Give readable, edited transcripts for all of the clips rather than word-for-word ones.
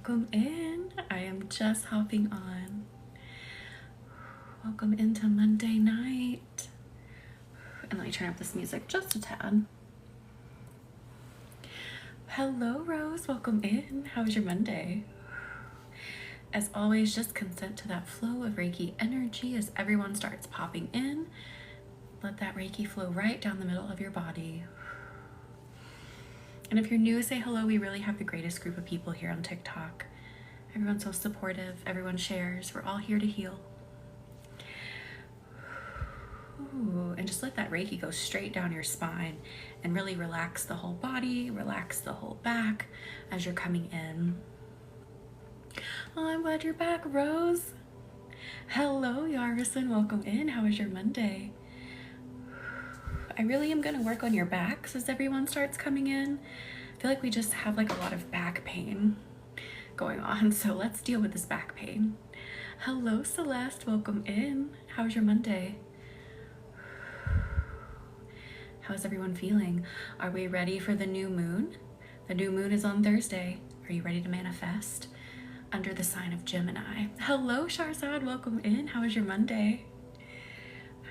welcome in. I am just hopping on. Welcome into Monday night. And let me turn up this music just a tad. Hello, Rose. Welcome in. How was your Monday? As always, just consent to that flow of Reiki energy as everyone starts popping in. Let that Reiki flow right down the middle of your body. And if you're new, say hello. We really have the greatest group of people here on TikTok. Everyone's so supportive. Everyone shares. We're all here to heal. Ooh, and just let that Reiki go straight down your spine and really relax the whole body, relax the whole back as you're coming in. Oh, I'm glad you're back, Rose. Hello, Yarvison. Welcome in. How was your Monday? I really am going to work on your backs as everyone starts coming in. I feel like we just have like a lot of back pain going on, so let's deal with this back pain. Hello, Celeste. Welcome in. How was your Monday? How's everyone feeling? Are we ready for the new moon? The new moon is on Thursday. Are you ready to manifest? Under the sign of Gemini. Hello, Sharzad. Welcome in. How was your Monday?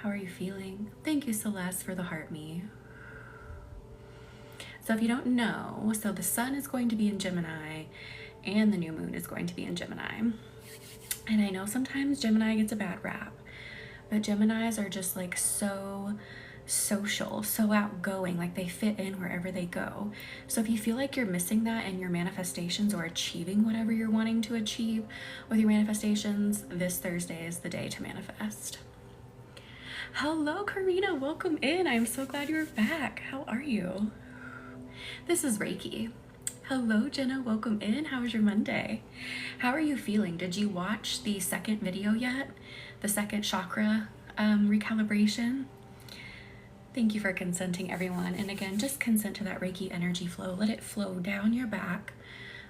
How are you feeling? Thank you, Celeste, for the heart me. So if you don't know, so the sun is going to be in Gemini and the new moon is going to be in Gemini. And I know sometimes Gemini gets a bad rap, but Geminis are just like so social, so outgoing, like they fit in wherever they go. So if you feel like you're missing that in your manifestations or achieving whatever you're wanting to achieve with your manifestations, this Thursday is the day to manifest. Hello, Karina. Welcome in. I'm so glad you're back. How are you? This is Reiki. Hello, Jenna. Welcome in. How was your Monday? How are you feeling? Did you watch the second video yet? The second chakra recalibration? Thank you for consenting, everyone. And again, just consent to that Reiki energy flow. Let it flow down your back.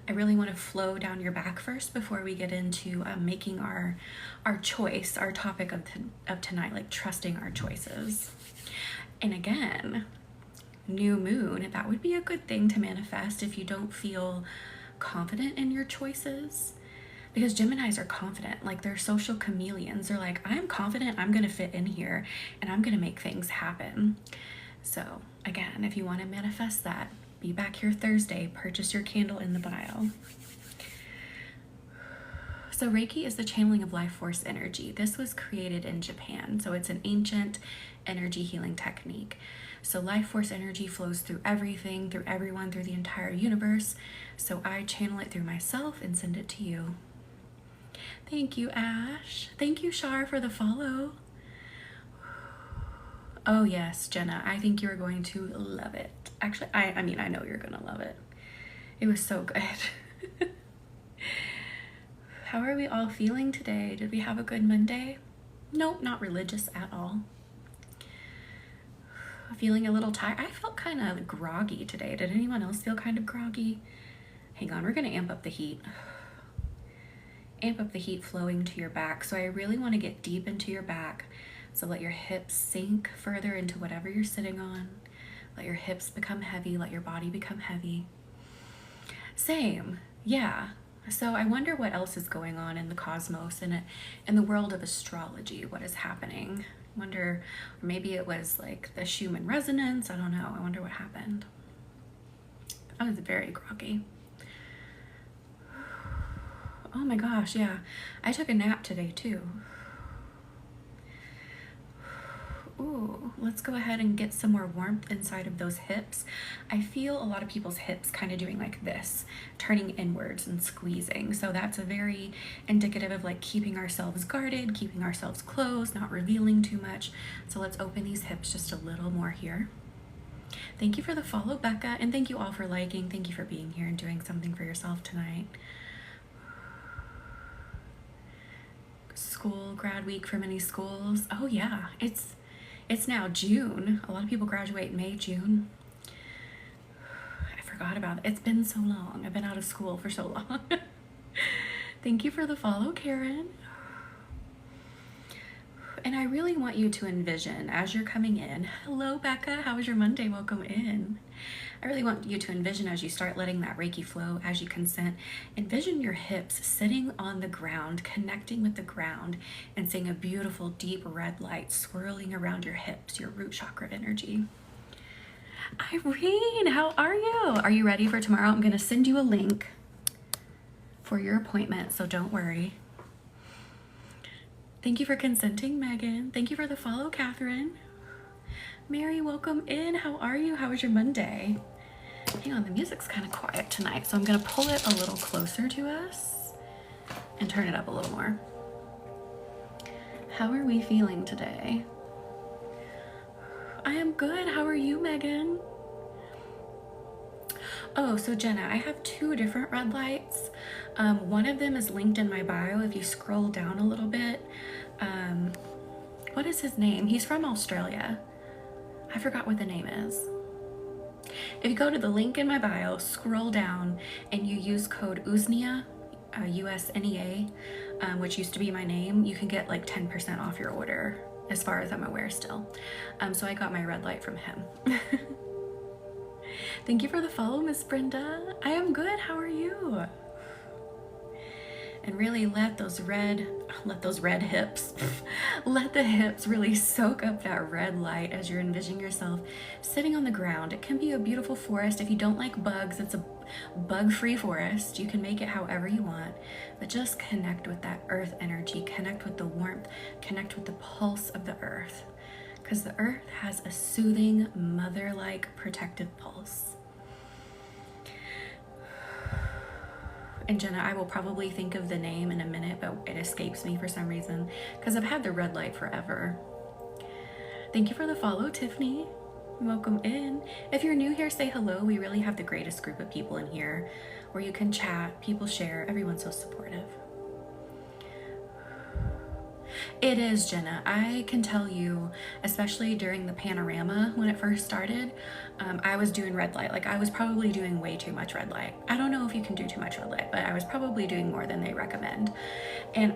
I really want to flow down your back first before we get into making our choice, our topic of tonight, like trusting our choices. And again, new moon, that would be a good thing to manifest if you don't feel confident in your choices. Because Geminis are confident, like they're social chameleons. They're like, I'm confident, I'm gonna fit in here and I'm gonna make things happen. So again, if you want to manifest that, be back here Thursday. Purchase your candle in the bio. So Reiki is the channeling of life force energy. This was created in Japan. So it's an ancient energy healing technique. So life force energy flows through everything, through everyone, through the entire universe. So I channel it through myself and send it to you. Thank you, Ash. Thank you, Shar, for the follow. Oh yes, Jenna, I think you're going to love it. Actually, I mean, I know you're gonna love it. It was so good. How are we all feeling today? Did we have a good Monday? Nope, not religious at all. Feeling a little tired. I felt kind of groggy today. Did anyone else feel kind of groggy? Hang on, we're gonna amp up the heat. Amp up the heat flowing to your back. So I really want to get deep into your back. So let your hips sink further into whatever you're sitting on. Let your hips become heavy. Let your body become heavy. Same. Yeah. So I wonder what else is going on in the cosmos and in the world of astrology. What is happening? I wonder, or maybe it was like the Schumann resonance. I don't know. I wonder what happened. I was very groggy. Oh my gosh, yeah. I took a nap today too. Ooh, let's go ahead and get some more warmth inside of those hips. I feel a lot of people's hips kind of doing like this, turning inwards and squeezing. So that's a very indicative of like keeping ourselves guarded, keeping ourselves closed, not revealing too much. So let's open these hips just a little more here. Thank you for the follow, Becca, and thank you all for liking. Thank you for being here and doing something for yourself tonight. School, grad week for many schools. Oh yeah, it's now June. A lot of people graduate May, June. I forgot about it. It's been so long. I've been out of school for so long. Thank you for the follow, Karen. And I really want you to envision as you're coming in, hello Becca, how was your Monday? Welcome in. I really want you to envision as you start letting that Reiki flow, as you consent, envision your hips sitting on the ground, connecting with the ground, and seeing a beautiful deep red light swirling around your hips, your root chakra energy. Irene, how are you? Are you ready for tomorrow? I'm gonna send you a link for your appointment, so don't worry. Thank you for consenting, Megan. Thank you for the follow, Catherine. Mary, welcome in. How are you? How was your Monday? Hang on, the music's kind of quiet tonight, so I'm gonna pull it a little closer to us and turn it up a little more. How are we feeling today? I am good. How are you, Megan? Oh, so Jenna, I have 2 different red lights. One of them is linked in my bio. If you scroll down a little bit, what is his name? He's from Australia. I forgot what the name is. If you go to the link in my bio, scroll down, and you use code USNEA, USNEA, which used to be my name, you can get like 10% off your order, as far as I'm aware still. So I got my red light from him. Thank you for the follow, Miss Brenda. I am good. How are you? And really let those red hips, let the hips really soak up that red light as you're envisioning yourself sitting on the ground. It can be a beautiful forest. If you don't like bugs, it's a bug-free forest. You can make it however you want, but just connect with that earth energy, connect with the warmth, connect with the pulse of the earth, because the earth has a soothing, mother-like protective pulse. And Jenna, I will probably think of the name in a minute, but it escapes me for some reason because I've had the red light forever. Thank you for the follow, Tiffany. Welcome in. If you're new here, say hello. We really have the greatest group of people in here where you can chat, people share, everyone's so supportive. It is, Jenna. I can tell you, especially during the panorama when it first started, I was doing red light. Like I was probably doing way too much red light. I don't know if you can do too much red light, but I was probably doing more than they recommend. And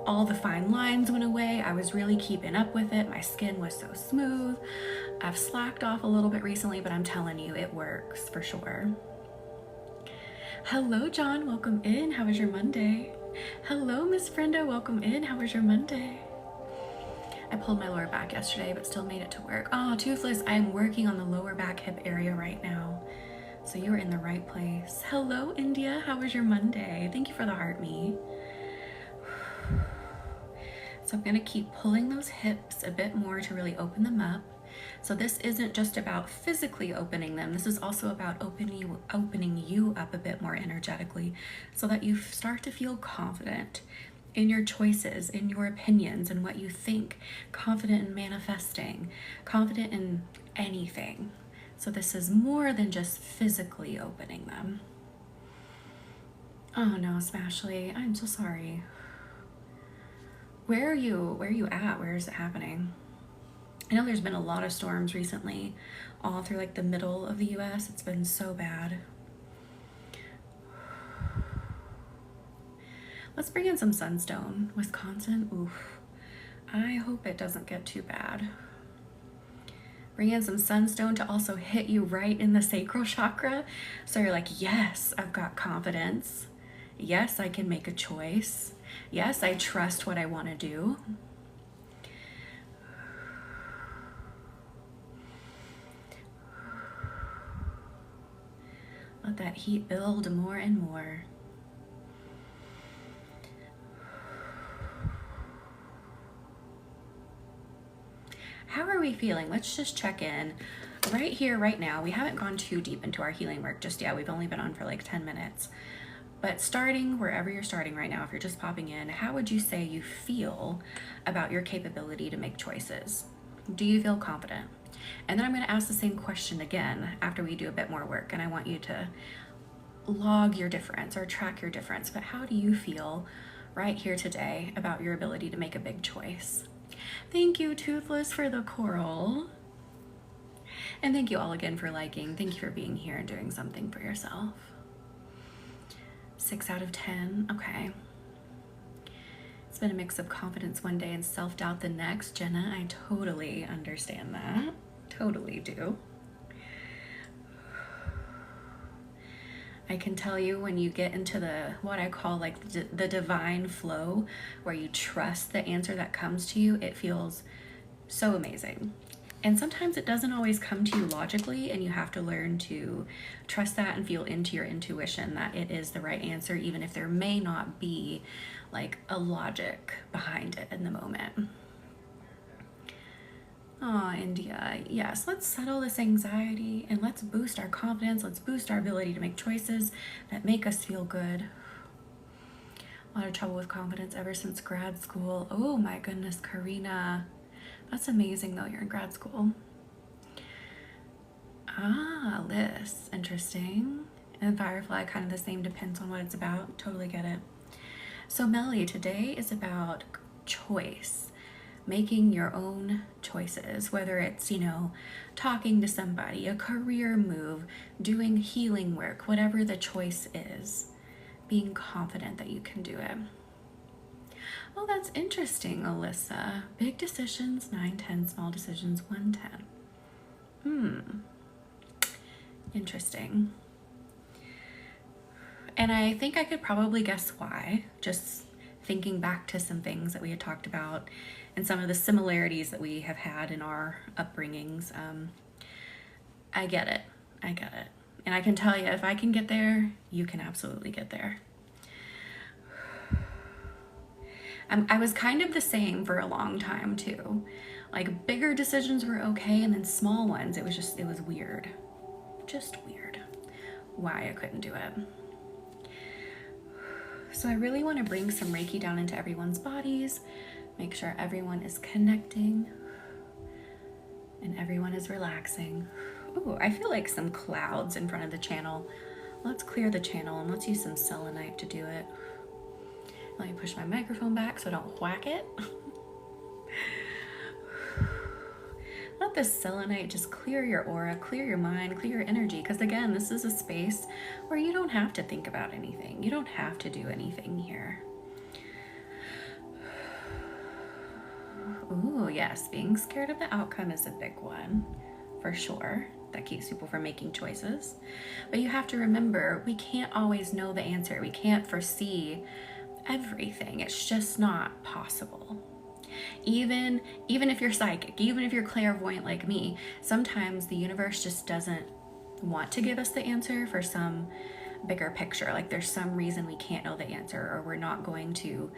all the fine lines went away. I was really keeping up with it. My skin was so smooth. I've slacked off a little bit recently, but I'm telling you, it works for sure. Hello, John. Welcome in. How was your Monday? Hello, Miss Brenda. Welcome in. How was your Monday? I pulled my lower back yesterday, but still made it to work. Oh, Toothless, I am working on the lower back hip area right now. So you are in the right place. Hello, India. How was your Monday? Thank you for the heart me. So I'm going to keep pulling those hips a bit more to really open them up. So this isn't just about physically opening them. This is also about opening you up a bit more energetically so that you start to feel confident in your choices, in your opinions, and what you think, confident in manifesting, confident in anything. So this is more than just physically opening them. Oh no, Smashly, I'm so sorry. Where are you at? Where is it happening? I know there's been a lot of storms recently, all through like the middle of the US. It's been so bad. Let's bring in some sunstone. Wisconsin, oof. I hope it doesn't get too bad. Bring in some sunstone to also hit you right in the sacral chakra. So you're like, yes, I've got confidence. Yes, I can make a choice. Yes, I trust what I want to do. Let that heat build more and more. How are we feeling? Let's just check in right here, right now. We haven't gone too deep into our healing work just yet. We've only been on for like 10 minutes. But starting wherever you're starting right now, if you're just popping in, how would you say you feel about your capability to make choices? Do you feel confident? And then I'm going to ask the same question again after we do a bit more work, and I want you to log your difference or track your difference. But how do you feel right here today about your ability to make a big choice? Thank you, Toothless, for the coral. And thank you all again for liking. Thank you for being here and doing something for yourself. 6 out of 10. Okay. It's been a mix of confidence one day and self-doubt the next. Jenna, I totally understand that. Totally do. I can tell you when you get into what I call like the divine flow, where you trust the answer that comes to you, it feels so amazing. And sometimes it doesn't always come to you logically, and you have to learn to trust that and feel into your intuition that it is the right answer, even if there may not be like a logic behind it in the moment. Oh, India, yes, let's settle this anxiety and let's boost our confidence. Let's boost our ability to make choices that make us feel good. A lot of trouble with confidence ever since grad school. Oh my goodness, Karina. That's amazing though, you're in grad school. Ah, Liz, interesting. And Firefly, kind of the same, depends on what it's about. Totally get it. So Melly, today is about choice. Making your own choices, whether it's, talking to somebody, a career move, doing healing work, whatever the choice is, being confident that you can do it. Well, that's interesting, Alyssa. Big decisions, 9, 10, small decisions, 1, 10. Interesting. And I think I could probably guess why, just thinking back to some things that we had talked about and some of the similarities that we have had in our upbringings. I get it. And I can tell you, if I can get there, you can absolutely get there. I was kind of the same for a long time too. Like bigger decisions were okay, and then small ones, it was weird. Just weird. Why I couldn't do it. So I really want to bring some Reiki down into everyone's bodies. Make sure everyone is connecting and everyone is relaxing. Ooh, I feel like some clouds in front of the channel. Let's clear the channel and let's use some selenite to do it. Let me push my microphone back so I don't whack it. Let the selenite just clear your aura, clear your mind, clear your energy. Because again, this is a space where you don't have to think about anything. You don't have to do anything here. Ooh, yes, being scared of the outcome is a big one, for sure. That keeps people from making choices. But you have to remember, we can't always know the answer. We can't foresee everything. It's just not possible. Even if you're psychic, even if you're clairvoyant like me, sometimes the universe just doesn't want to give us the answer for some bigger picture. Like there's some reason we can't know the answer, or we're not going to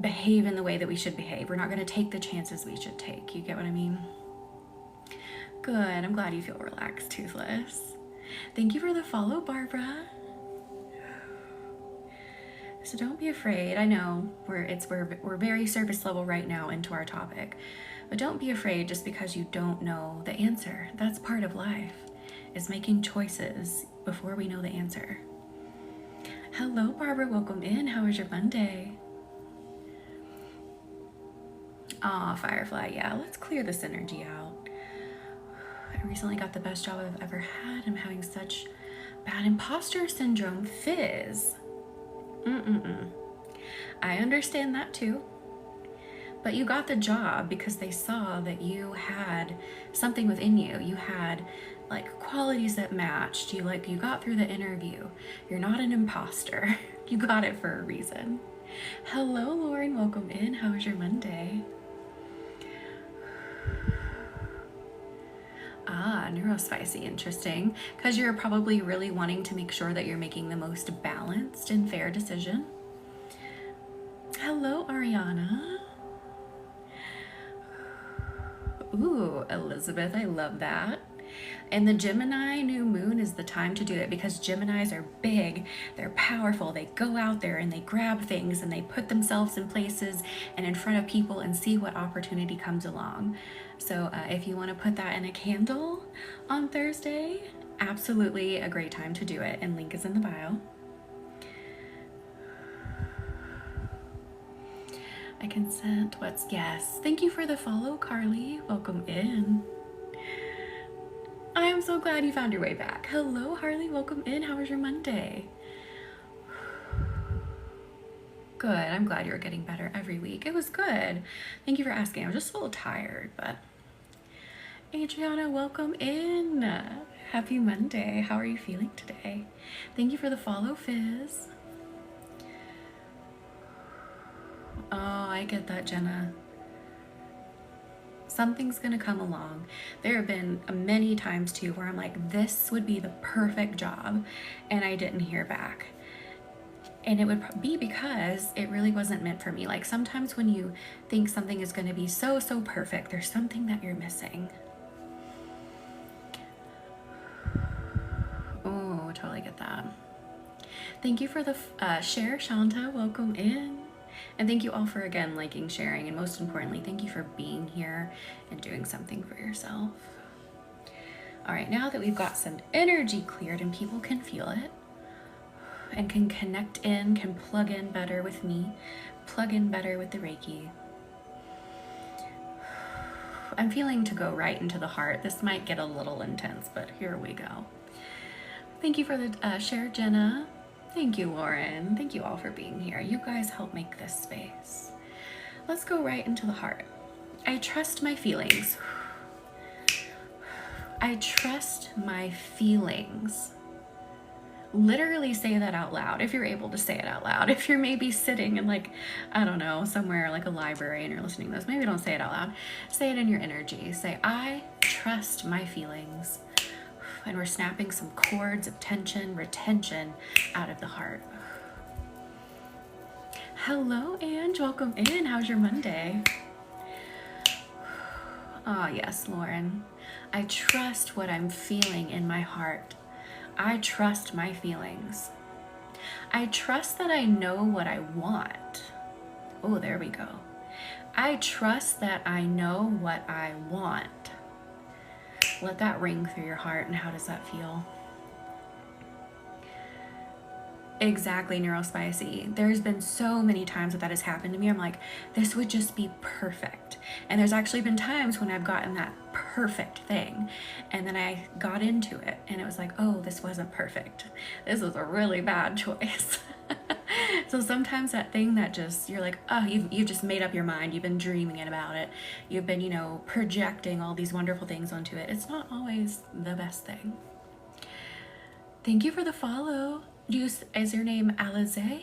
behave in the way that we should behave. We're not going to take the chances we should take. You get what I mean? Good. I'm glad you feel relaxed, Toothless. Thank you for the follow, Barbara. So don't be afraid. I know we're very surface level right now into our topic, but don't be afraid just because you don't know the answer. That's part of life, is making choices before we know the answer. Hello, Barbara. Welcome in. How was your Monday? Aw, Firefly, yeah, let's clear this energy out. I recently got the best job I've ever had. I'm having such bad imposter syndrome. Fizz. I understand that too. But you got the job because they saw that you had something within you. You had like qualities that matched. You got through the interview. You're not an imposter. You got it for a reason. Hello, Lauren. Welcome in. How was your Monday? Ah, neurospicy, interesting. Because you're probably really wanting to make sure that you're making the most balanced and fair decision. Hello, Ariana. Ooh, Elizabeth, I love that. And the Gemini new moon is the time to do it, because Geminis are big, they're powerful, they go out there and they grab things and they put themselves in places and in front of people and see what opportunity comes along. So if you want to put that in a candle on Thursday, absolutely a great time to do it, and link is in the bio. I consent. Yes. Thank you for the follow, Carly. Welcome in. I am so glad you found your way back. Hello, Harley. Welcome in. How was your Monday? Good. I'm glad you're getting better every week. It was good. Thank you for asking. I was just a little tired, but Adriana, welcome in. Happy Monday. How are you feeling today? Thank you for the follow, Fizz. Oh, I get that, Jenna. Something's gonna come along. There have been many times too where I'm like, this would be the perfect job, and I didn't hear back. And it would be because it really wasn't meant for me. Like sometimes when you think something is going to be so perfect, there's something that you're missing. Oh, totally get that. Thank you for the share, Shanta. Welcome in. And thank you all for, again, liking, sharing, and most importantly, thank you for being here and doing something for yourself. All right, now that we've got some energy cleared and people can feel it, and can connect in, can plug in better with me, plug in better with the Reiki. I'm feeling to go right into the heart. This might get a little intense, but here we go. Thank you for the share, Jenna. Thank you, Lauren. Thank you all for being here. You guys help make this space. Let's go right into the heart. I trust my feelings. I trust my feelings. Literally say that out loud if you're able to say it out loud. If you're maybe sitting in like, I don't know, somewhere like a library and you're listening to this, maybe don't say it out loud. Say it in your energy. Say, I trust my feelings. And we're snapping some cords of tension, retention out of the heart. Hello, Ange. Welcome in. How's your Monday? Oh, yes, Lauren. I trust what I'm feeling in my heart. I trust my feelings. I trust that I know what I want. Oh, there we go. I trust that I know what I want. Let that ring through your heart. And how does that feel? Exactly, Neurospicy. There's been so many times that has happened to me. I'm like, this would just be perfect. And there's actually been times when I've gotten that perfect thing. And then I got into it and it was like, oh, this wasn't perfect. This was a really bad choice. So sometimes that thing that just, you're like, oh, you've just made up your mind. You've been dreaming about it. You've been, projecting all these wonderful things onto it. It's not always the best thing. Thank you for the follow. Is your name Alize?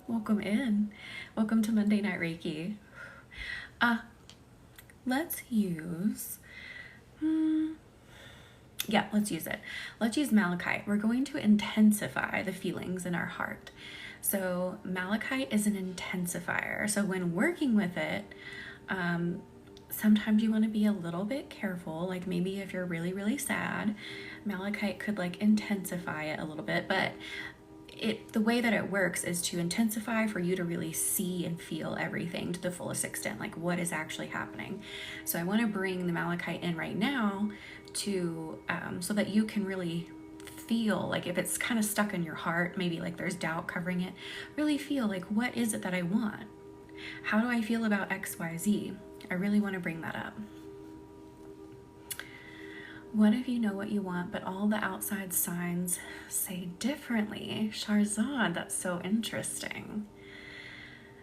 Welcome in. Welcome to Monday Night Reiki. Let's use, let's use it. Let's use malachite. We're going to intensify the feelings in our heart. So malachite is an intensifier. So when working with it, sometimes you want to be a little bit careful. Like maybe if you're really, really sad, malachite could like intensify it a little bit, but the way that it works is to intensify for you to really see and feel everything to the fullest extent, like what is actually happening. So I want to bring the malachite in right now to so that you can really feel, like if it's kind of stuck in your heart, maybe like there's doubt covering it, really feel like, what is it that I want? How do I feel about XYZ? I really want to bring that up. What if you know what you want, but all the outside signs say differently? Sharzad, that's so interesting.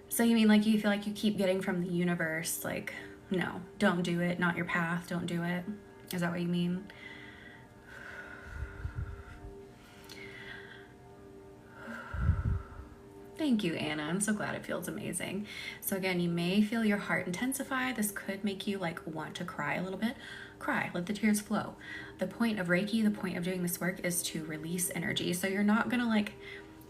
So you mean like you feel like you keep getting from the universe, like, no, don't do it, not your path, don't do it? Is that what you mean? Thank you, Anna. I'm so glad it feels amazing. So again, you may feel your heart intensify. This could make you like want to cry a little bit. Cry, let the tears flow. The point of Reiki, the point of doing this work is to release energy. So you're not gonna like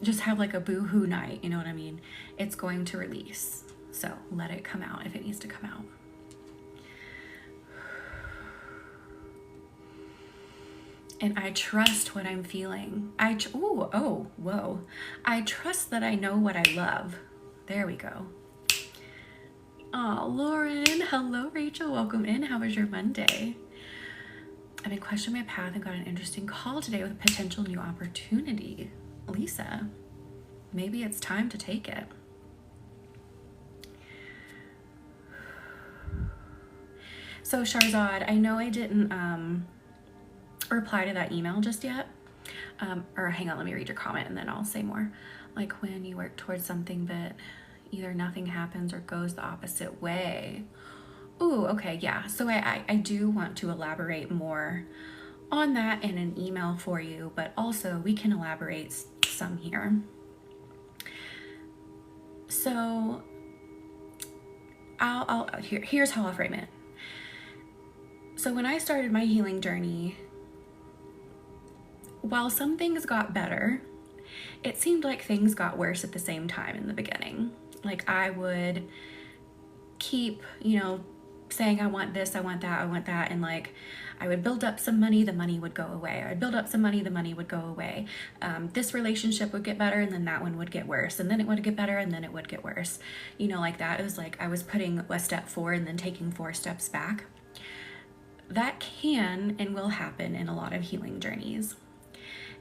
just have like a boo-hoo night, you know what I mean? It's going to release. So let it come out if it needs to come out. And I trust what I'm feeling. I trust that I know what I love. There we go. Oh, Lauren. Hello, Rachel. Welcome in. How was your Monday? I've been questioning my path and got an interesting call today with a potential new opportunity. Lisa, maybe it's time to take it. So Sharzad, I know I didn't reply to that email just yet. Or hang on, let me read your comment and then I'll say more. Like when you work towards something but either nothing happens or goes the opposite way. Ooh, okay, yeah. So I do want to elaborate more on that in an email for you, but also we can elaborate some here. So here's how I'll frame it. So when I started my healing journey, while some things got better, it seemed like things got worse at the same time in the beginning. Like I would keep, saying I want this, I want that, and like I would build up some money, the money would go away. I'd build up some money, the money would go away. This relationship would get better, and then that one would get worse, and then it would get better, and then it would get worse. Like that. It was like I was putting a step forward and then taking 4 steps back. That can and will happen in a lot of healing journeys.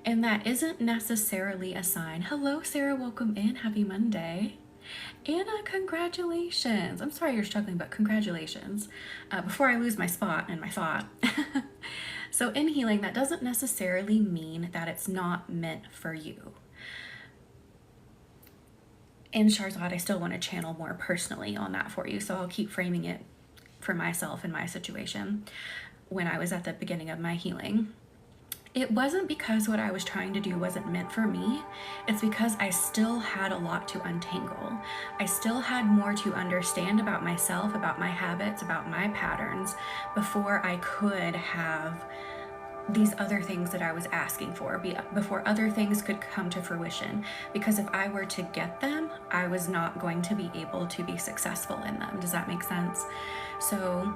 And that isn't necessarily a sign. Hello, Sarah, welcome in. Happy Monday. Anna, congratulations. I'm sorry you're struggling, but congratulations. Before I lose my spot and my thought. So in healing, that doesn't necessarily mean that it's not meant for you. In Sharzad, I still want to channel more personally on that for you, so I'll keep framing it for myself and my situation when I was at the beginning of my healing. It wasn't because what I was trying to do wasn't meant for me. It's because I still had a lot to untangle. I still had more to understand about myself, about my habits, about my patterns, before I could have these other things that I was asking for, before other things could come to fruition. Because if I were to get them, I was not going to be able to be successful in them. Does that make sense? So,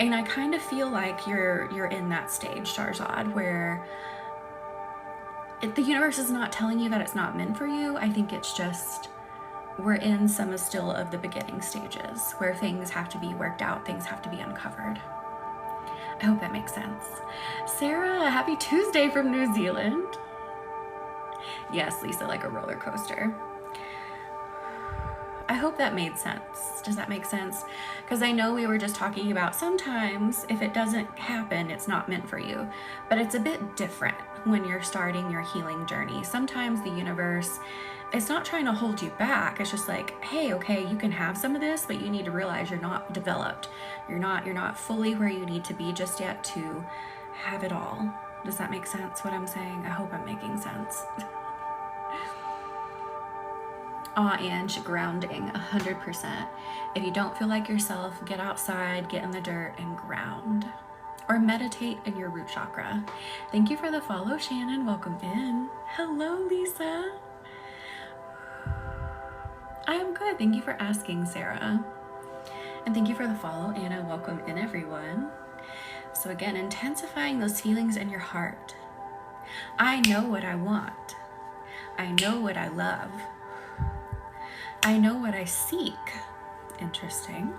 and I kind of feel like you're in that stage, Sharzad, where the universe is not telling you that it's not meant for you. I think it's just we're in some still of the beginning stages where things have to be worked out, things have to be uncovered. I hope that makes sense. Sarah, happy Tuesday from New Zealand. Yes, Lisa, like a roller coaster. I hope that made sense. Does that make sense? Because I know we were just talking about sometimes if it doesn't happen, it's not meant for you. But it's a bit different when you're starting your healing journey. Sometimes the universe is not trying to hold you back. It's just like, hey, okay, you can have some of this, but you need to realize you're not developed. You're not fully where you need to be just yet to have it all. Does that make sense, what I'm saying? I hope I'm making sense. And grounding, 100%. If you don't feel like yourself, get outside, get in the dirt, and ground. Or meditate in your root chakra. Thank you for the follow, Shannon. Welcome in. Hello, Lisa. I am good. Thank you for asking, Sarah. And thank you for the follow, Anna. Welcome in, everyone. So again, intensifying those feelings in your heart. I know what I want. I know what I love. I know what I seek. Interesting.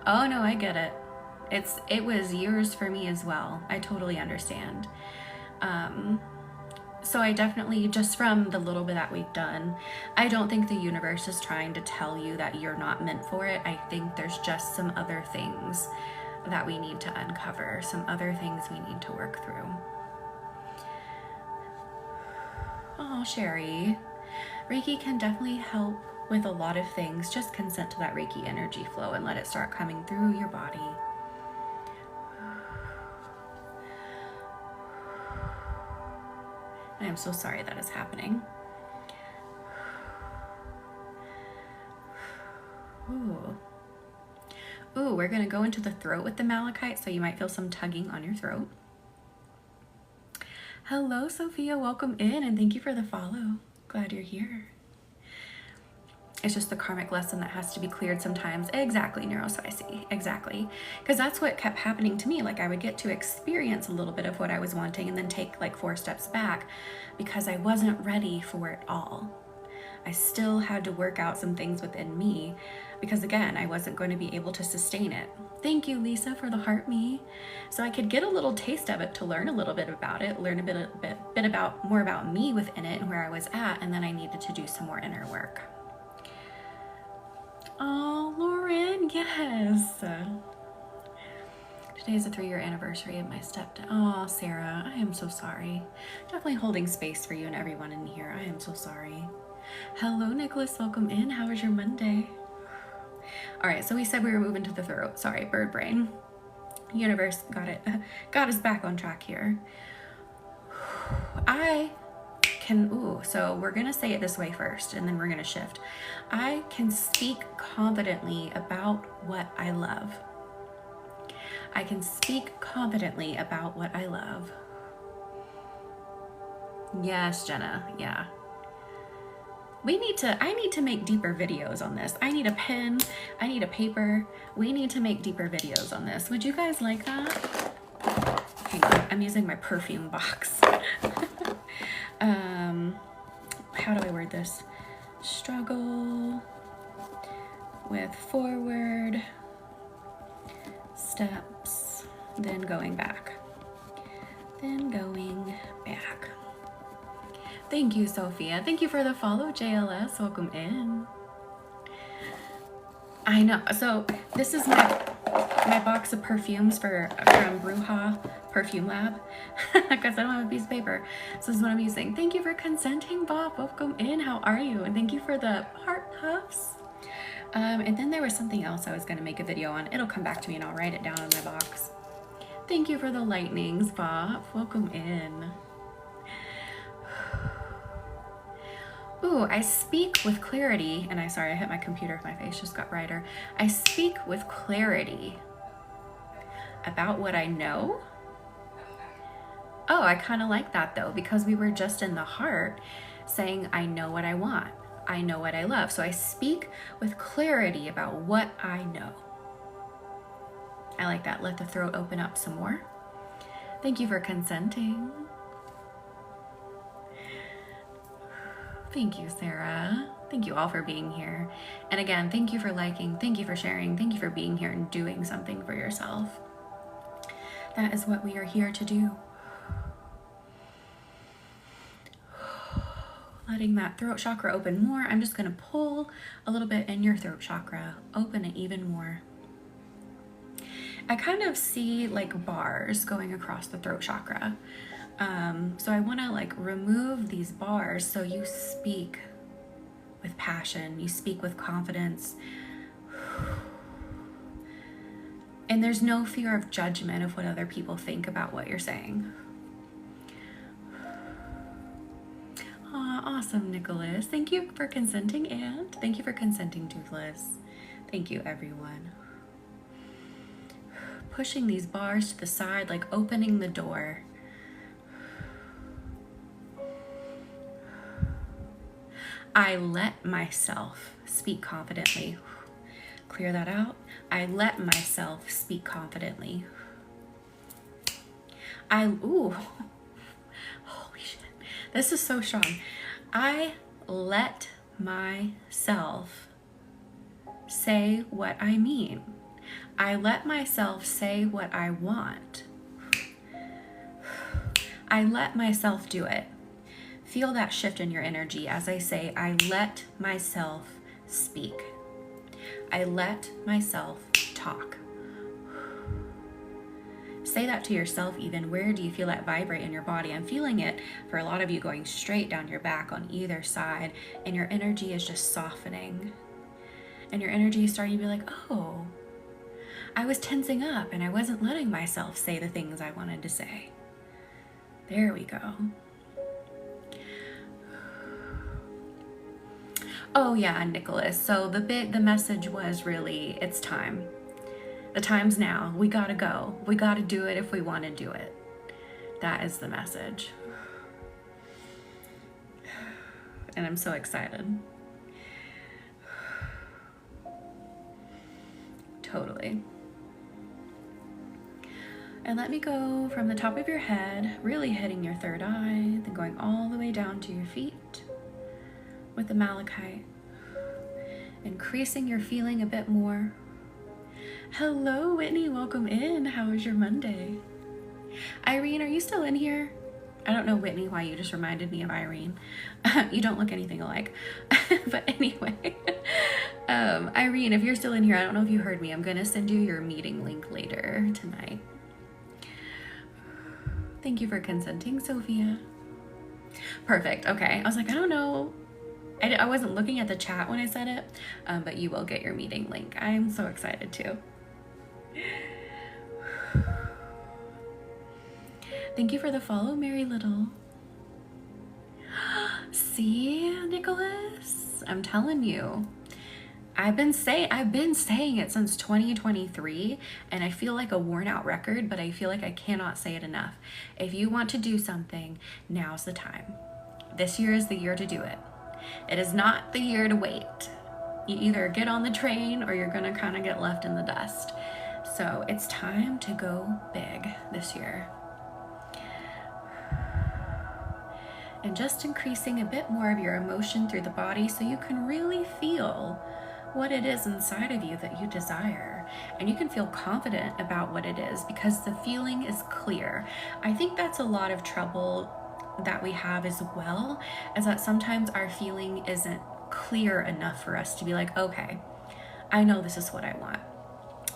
Oh no, I get it. It was years for me as well. I totally understand. So I definitely, just from the little bit that we've done, I don't think the universe is trying to tell you that you're not meant for it. I think there's just some other things that we need to uncover, some other things we need to work through. Oh, Sherry. Reiki can definitely help with a lot of things. Just consent to that Reiki energy flow and let it start coming through your body. I am so sorry that is happening. Ooh, we're gonna go into the throat with the malachite, so you might feel some tugging on your throat. Hello, Sophia, welcome in, and thank you for the follow. Glad you're here. It's just the karmic lesson that has to be cleared sometimes. Exactly, neurospicy, exactly. Because that's what kept happening to me. Like I would get to experience a little bit of what I was wanting and then take like 4 steps back because I wasn't ready for it all. I still had to work out some things within me because again, I wasn't going to be able to sustain it. Thank you, Lisa, for the heart me. So I could get a little taste of it to learn a little bit about it, learn a bit about more about me within it and where I was at, and then I needed to do some more inner work. Oh, Lauren, yes. Today's the 3-year anniversary of my stepdad. Oh, Sarah, I am so sorry. Definitely holding space for you and everyone in here. I am so sorry. Hello, Nicholas. Welcome in. How was your Monday? All right, so we said we were moving to the throat. Sorry, bird brain. Universe got us back on track here. So we're gonna say it this way first, and then we're gonna shift. I can speak confidently about what I love. I can speak confidently about what I love. Yes, Jenna, yeah. I need to make deeper videos on this. I need a pen, I need a paper. We need to make deeper videos on this. Would you guys like that? Hang on, I'm using my perfume box. How do I word this? Struggle with forward steps, then going back. Then going back. Thank you, Sophia. Thank you for the follow, JLS. Welcome in. I know. So this is my box of perfumes from Bruja Perfume Lab, because I don't have a piece of paper. So this is what I'm using. Thank you for consenting, Bob. Welcome in. How are you? And thank you for the heart puffs. And then there was something else I was going to make a video on. It'll come back to me and I'll write it down in my box. Thank you for the lightnings, Bob. Welcome in. Ooh, I speak with clarity, and sorry, I hit my computer, my face just got brighter. I speak with clarity about what I know. Oh, I kind of like that though, because we were just in the heart saying, I know what I want. I know what I love. So I speak with clarity about what I know. I like that. Let the throat open up some more. Thank you for consenting. Thank you, Sarah. Thank you all for being here. And again, thank you for liking, thank you for sharing, thank you for being here and doing something for yourself. That is what we are here to do. Letting that throat chakra open more. I'm just gonna pull a little bit in your throat chakra, open it even more. I kind of see like bars going across the throat chakra. So I want to like remove these bars so you speak with passion, you speak with confidence, and there's no fear of judgment of what other people think about what you're saying. Awesome, Nicholas. Thank you for consenting, and thank you for consenting, Toothless. Thank you, everyone. Pushing these bars to the side, like opening the door. I let myself speak confidently. Clear that out. I let myself speak confidently. Ooh, holy shit. This is so strong. I let myself say what I mean. I let myself say what I want. I let myself do it. Feel that shift in your energy as I say, I let myself speak. I let myself talk. Say that to yourself even. Where do you feel that vibrate in your body? I'm feeling it for a lot of you going straight down your back on either side, and your energy is just softening. And your energy is starting to be like, oh, I was tensing up and I wasn't letting myself say the things I wanted to say. There we go. Oh yeah, Nicholas. So the message was really, it's time. The time's now. We gotta go. We gotta do it if we want to do it. That is the message. And I'm so excited. Totally. And let me go from the top of your head, really hitting your third eye, then going all the way down to your feet with the malachite, increasing your feeling a bit more. Hello, Whitney, welcome in. How was your Monday? Irene, are you still in here? I don't know, Whitney, why you just reminded me of Irene. You don't look anything alike. But anyway, Irene, if you're still in here, I don't know if you heard me. I'm gonna send you your meeting link later tonight. Thank you for consenting, Sophia. Perfect. Okay. I was like, I don't know. I wasn't looking at the chat when I said it, but you will get your meeting link. I'm so excited too. Thank you for the follow, Mary Little. See, Nicholas? I'm telling you. I've been saying it since 2023, and I feel like a worn out record, but I feel like I cannot say it enough. If you want to do something, now's the time. This year is the year to do it. It is not the year to wait. You either get on the train or you're gonna kind of get left in the dust. So it's time to go big this year. And just increasing a bit more of your emotion through the body so you can really feel what it is inside of you that you desire. And you can feel confident about what it is because the feeling is clear. I think that's a lot of trouble that we have as well, is that sometimes our feeling isn't clear enough for us to be like, okay, I know this is what I want.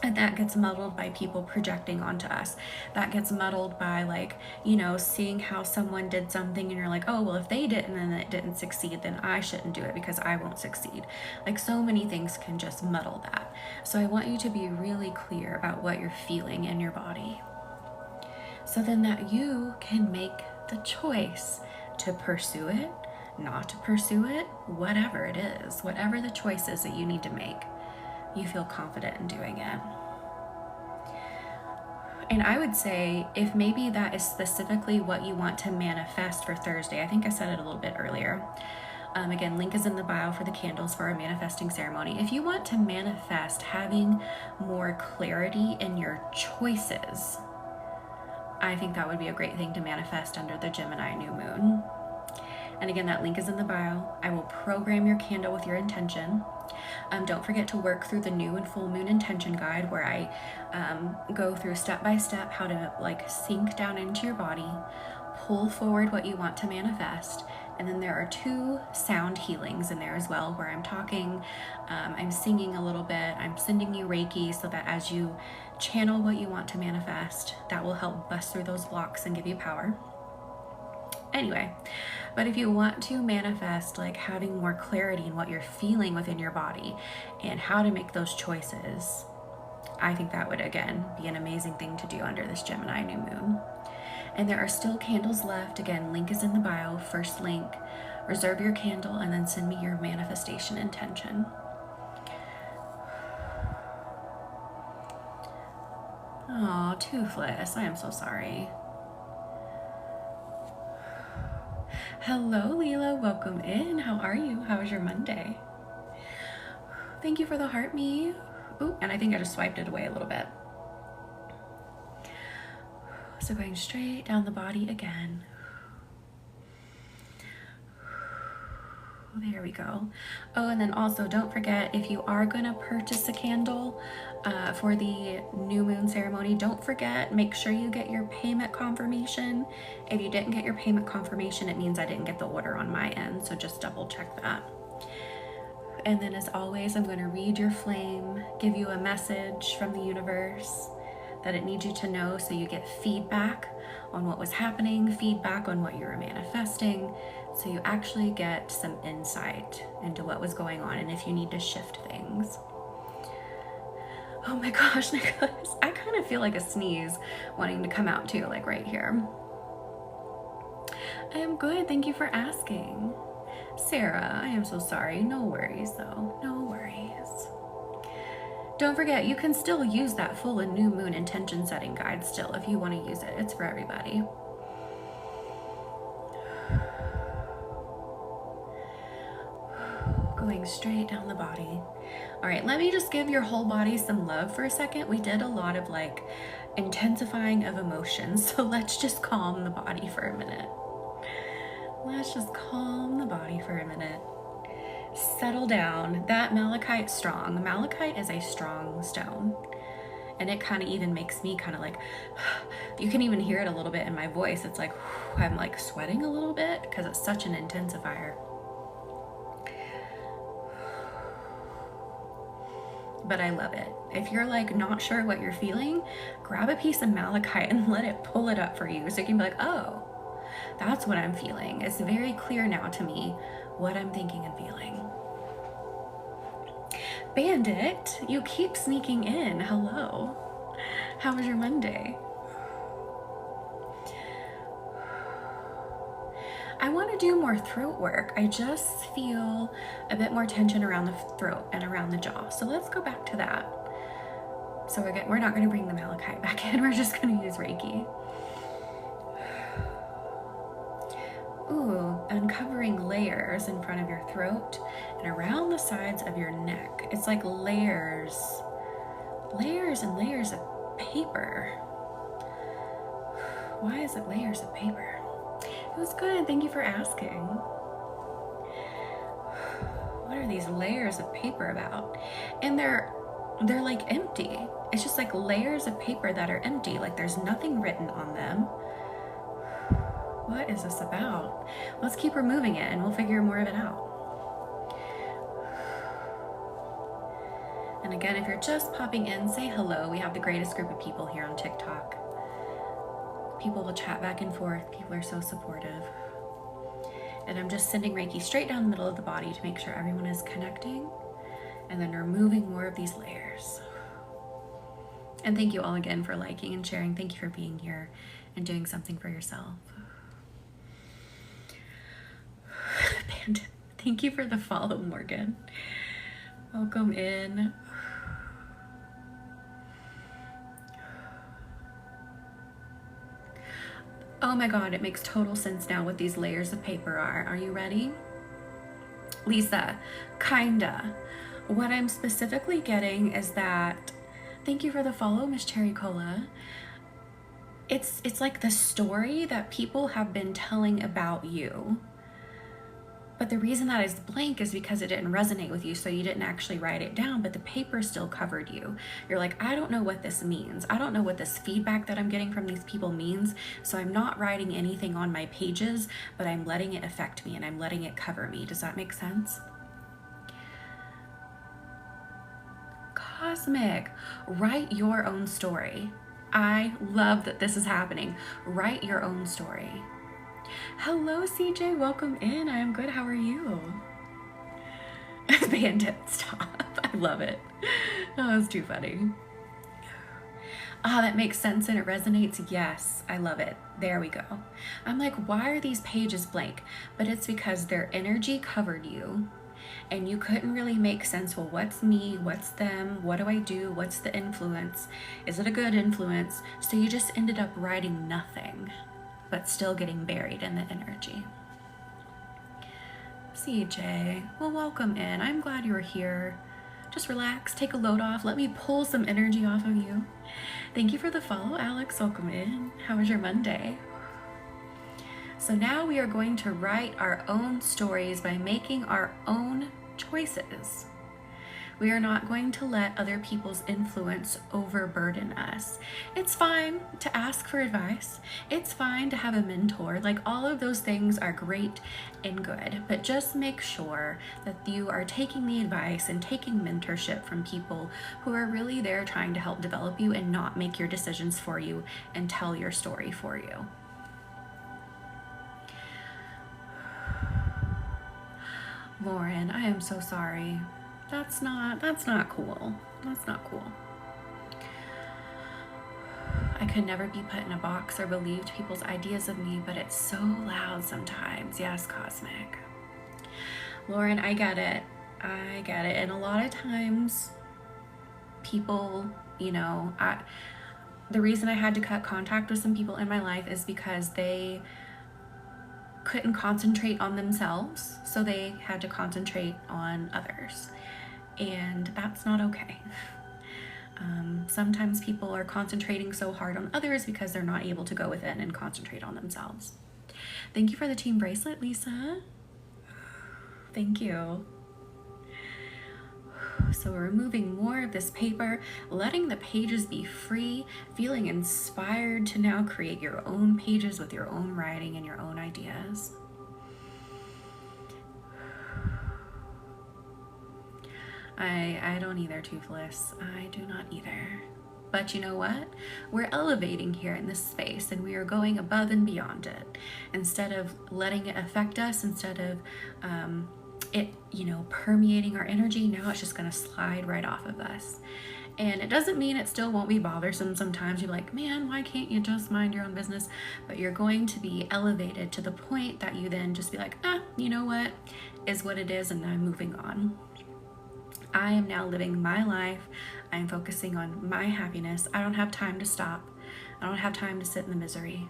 And that gets muddled by people projecting onto us. That gets muddled by, like, you know, seeing how someone did something and you're like, oh, well, if they didn't and it didn't succeed, then I shouldn't do it because I won't succeed. Like, so many things can just muddle that. So I want you to be really clear about what you're feeling in your body, so then that you can make the choice to pursue it, not to pursue it, whatever it is, whatever the choice is that you need to make. You feel confident in doing it. And I would say if maybe that is specifically what you want to manifest for Thursday, I think I said it a little bit earlier. Again, link is in the bio for the candles for our manifesting ceremony. If you want to manifest having more clarity in your choices, I think that would be a great thing to manifest under the Gemini new moon. And again, that link is in the bio. I will program your candle with your intention. Don't forget to work through the new and full moon intention guide, where I go through step by step how to like sink down into your body, pull forward what you want to manifest. And then there are 2 sound healings in there as well, where I'm talking, I'm singing a little bit, I'm sending you Reiki, so that as you channel what you want to manifest, that will help bust through those blocks and give you power. Anyway, but if you want to manifest like having more clarity in what you're feeling within your body and how to make those choices, I think that would again be an amazing thing to do under this Gemini new moon. And there are still candles left. Again, link is in the bio, first link. Reserve your candle and then send me your manifestation intention. Oh, Toothless, I am so sorry. Hello, Leela, welcome in. How are you? How was your Monday? Thank you for the heart me. Ooh, and I think I just swiped it away a little bit. So going straight down the body again. There we go. Oh, and then also don't forget, if you are going to purchase a candle for the new moon ceremony, don't forget, make sure you get your payment confirmation. If you didn't get your payment confirmation, it means I didn't get the order on my end, so just double check that. And then as always, I'm going to read your flame, give you a message from the universe that it needs you to know, so you get feedback on what was happening, feedback on what you were manifesting, so you actually get some insight into what was going on and if you need to shift things. Oh my gosh, Nicholas, I kind of feel like a sneeze wanting to come out too, like right here. I am good, thank you for asking. Sarah, I am so sorry. No worries though, no worries. Don't forget, you can still use that full and new moon intention setting guide still if you want to use it. It's for everybody. Going straight down the body. All right, let me just give your whole body some love for a second. We did a lot of like intensifying of emotions, so let's just calm the body for a minute. Let's just calm the body for a minute. Settle down. That malachite's strong. Malachite is a strong stone. And it kind of even makes me kind of like, you can even hear it a little bit in my voice. It's like, I'm like sweating a little bit because it's such an intensifier. but I love it. If you're like not sure what you're feeling, grab a piece of malachite and let it pull it up for you so you can be like, oh, that's what I'm feeling. It's very clear now to me what I'm thinking and feeling. Bandit, you keep sneaking in. Hello. How was your Monday? I want to do more throat work. I just feel a bit more tension around the throat and around the jaw. So let's go back to that. So we're not going to bring the malachite back in. We're just going to use Reiki. Ooh, uncovering layers in front of your throat and around the sides of your neck. It's like layers and layers of paper. Why is it layers of paper? It was good, thank you for asking. What are these layers of paper about? And they're like empty. It's just like layers of paper that are empty, like there's nothing written on them. What is this about? Let's keep removing it and we'll figure more of it out. And again, if you're just popping in, say hello. We have the greatest group of people here on TikTok. People will chat back and forth. People are so supportive. And I'm just sending Reiki straight down the middle of the body to make sure everyone is connecting and then removing more of these layers. And thank you all again for liking and sharing. Thank you for being here and doing something for yourself. Bandit, thank you for the follow, Morgan. Welcome in. Oh my God, it makes total sense now what these layers of paper are. Are you ready? Lisa, kinda. What I'm specifically getting is that, thank you for the follow, Miss Cherry Cola. It's like the story that people have been telling about you. But the reason that is blank is because it didn't resonate with you, so you didn't actually write it down, but the paper still covered you. You're like, I don't know what this means. I don't know what this feedback that I'm getting from these people means, so I'm not writing anything on my pages, but I'm letting it affect me and I'm letting it cover me. Does that make sense? Cosmic, write your own story. I love that this is happening. Write your own story. Hello, CJ. Welcome in. I am good. How are you? Bandit, stop. I love it. Oh, it's too funny. Ah, that makes sense and it resonates. Yes, I love it. There we go. I'm like, why are these pages blank? But it's because their energy covered you and you couldn't really make sense. Well, what's me? What's them? What do I do? What's the influence? Is it a good influence? So you just ended up writing nothing, but still getting buried in the energy. CJ, well, welcome in. I'm glad you're here. Just relax, take a load off. Let me pull some energy off of you. Thank you for the follow, Alex. Welcome in. How was your Monday? So now we are going to write our own stories by making our own choices. We are not going to let other people's influence overburden us. It's fine to ask for advice. It's fine to have a mentor. Like, all of those things are great and good, but just make sure that you are taking the advice and taking mentorship from people who are really there trying to help develop you and not make your decisions for you and tell your story for you. Lauren, I am so sorry. That's not cool. That's not cool. I could never be put in a box or believed people's ideas of me, but it's so loud sometimes. Yes, Cosmic. Lauren, I get it. I get it. And a lot of times people, you know, the reason I had to cut contact with some people in my life is because they couldn't concentrate on themselves, so they had to concentrate on others. And that's not okay. Sometimes people are concentrating so hard on others because they're not able to go within and concentrate on themselves. Thank you for the team bracelet, Lisa. Thank you. So we're removing more of this paper, letting the pages be free, feeling inspired to now create your own pages with your own writing and your own ideas. I don't either, Toothless. I do not either. But you know what? We're elevating here in this space, and we are going above and beyond it. Instead of letting it affect us, instead of it, permeating our energy, now it's just gonna slide right off of us. And it doesn't mean it still won't be bothersome. Sometimes you're like, man, why can't you just mind your own business? But you're going to be elevated to the point that you then just be like, you know what? Is what it is, and I'm moving on. I am now living my life. I'm focusing on my happiness. I don't have time to stop. I don't have time to sit in the misery.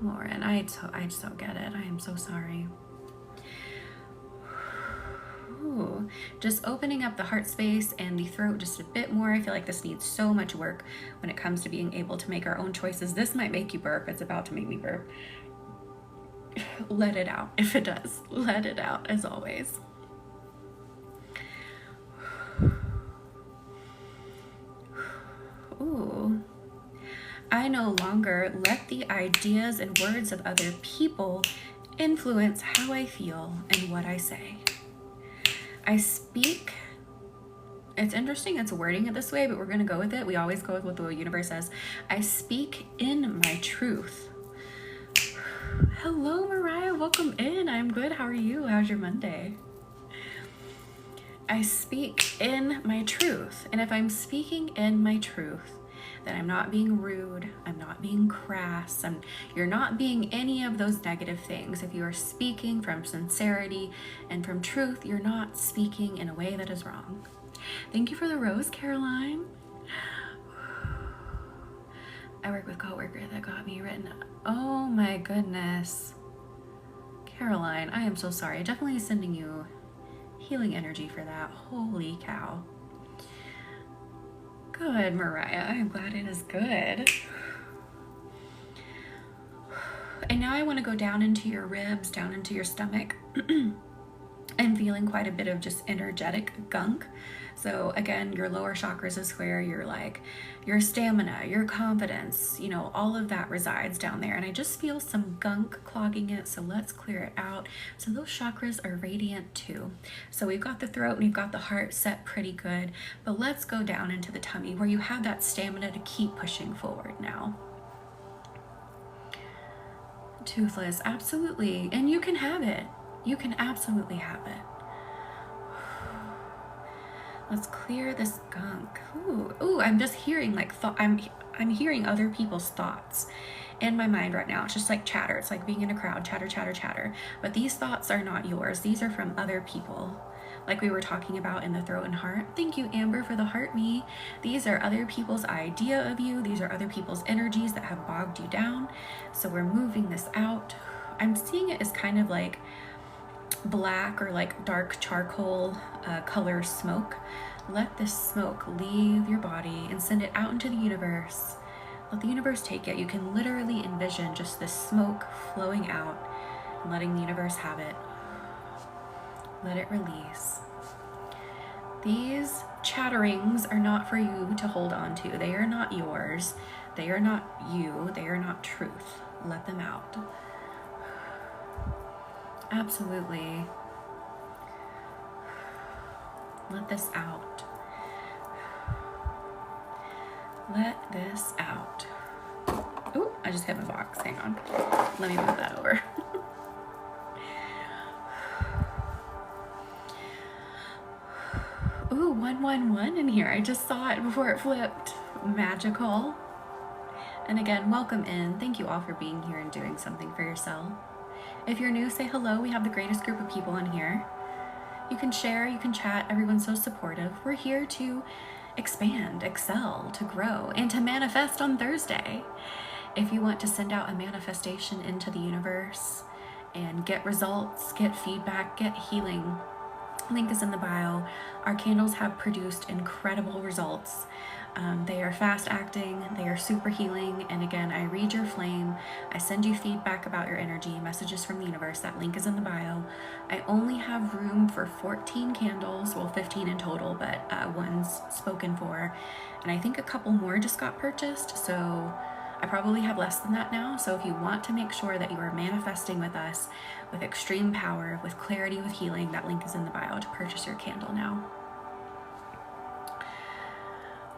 Lauren, I just don't get it. I am so sorry. Ooh, just opening up the heart space and the throat just a bit more. I feel like this needs so much work when it comes to being able to make our own choices. This might make you burp. It's about to make me burp. Let it out if it does. Let it out, as always. Ooh. I no longer let the ideas and words of other people influence how I feel and what I say. I speak. It's interesting, it's wording it this way, but we're going to go with it. We always go with what the universe says. I speak in my truth. Hello, Mariah. Welcome in. I'm good. How are you? How's your Monday? I speak in my truth. And if I'm speaking in my truth, then I'm not being rude. I'm not being crass. You're not being any of those negative things. If you are speaking from sincerity and from truth, you're not speaking in a way that is wrong. Thank you for the rose, Caroline. I work with a coworker that got me written. Oh my goodness. Caroline, I am so sorry. Definitely sending you healing energy for that. Holy cow. Good, Mariah. I am glad it is good. And now I want to go down into your ribs, down into your stomach. I'm feeling quite a bit of just energetic gunk. So again, your lower chakras is where your stamina, your confidence, all of that resides down there. And I just feel some gunk clogging it. So let's clear it out. So those chakras are radiant too. So we've got the throat and we've got the heart set pretty good, but let's go down into the tummy where you have that stamina to keep pushing forward now. Toothless, absolutely. And you can have it. You can absolutely have it. Let's clear this gunk. Ooh, I'm just hearing I'm hearing other people's thoughts in my mind right now. It's just like chatter. It's like being in a crowd, chatter, chatter, chatter. But these thoughts are not yours. These are from other people. Like we were talking about in the throat and heart. Thank you, Amber, for the heart me. These are other people's idea of you. These are other people's energies that have bogged you down. So we're moving this out. I'm seeing it as kind of like black or like dark charcoal color smoke. Let this smoke leave your body and send it out into the universe. Let the universe take it. You can literally envision just this smoke flowing out and letting the universe have it. Let it release. These chatterings are not for you to hold on to. They are not yours. They are not you. They are not truth. Let them out. Absolutely. Let this out. Let this out. Ooh, I just hit my box. Hang on. Let me move that over. Ooh, 111 in here. I just saw it before it flipped. Magical. And again, welcome in. Thank you all for being here and doing something for yourself. If you're new, say hello. We have the greatest group of people in here. You can share, you can chat. Everyone's so supportive. We're here to expand, excel, to grow, and to manifest on Thursday. If you want to send out a manifestation into the universe and get results, get feedback, get healing, link is in the bio. Our candles have produced incredible results. They are fast acting, they are super healing, and again, I read your flame, I send you feedback about your energy, messages from the universe. That link is in the bio. I only have room for 14 candles, well 15 in total, but one's spoken for, and I think a couple more just got purchased, so I probably have less than that now. So if you want to make sure that you are manifesting with us with extreme power, with clarity, with healing, that link is in the bio to purchase your candle now.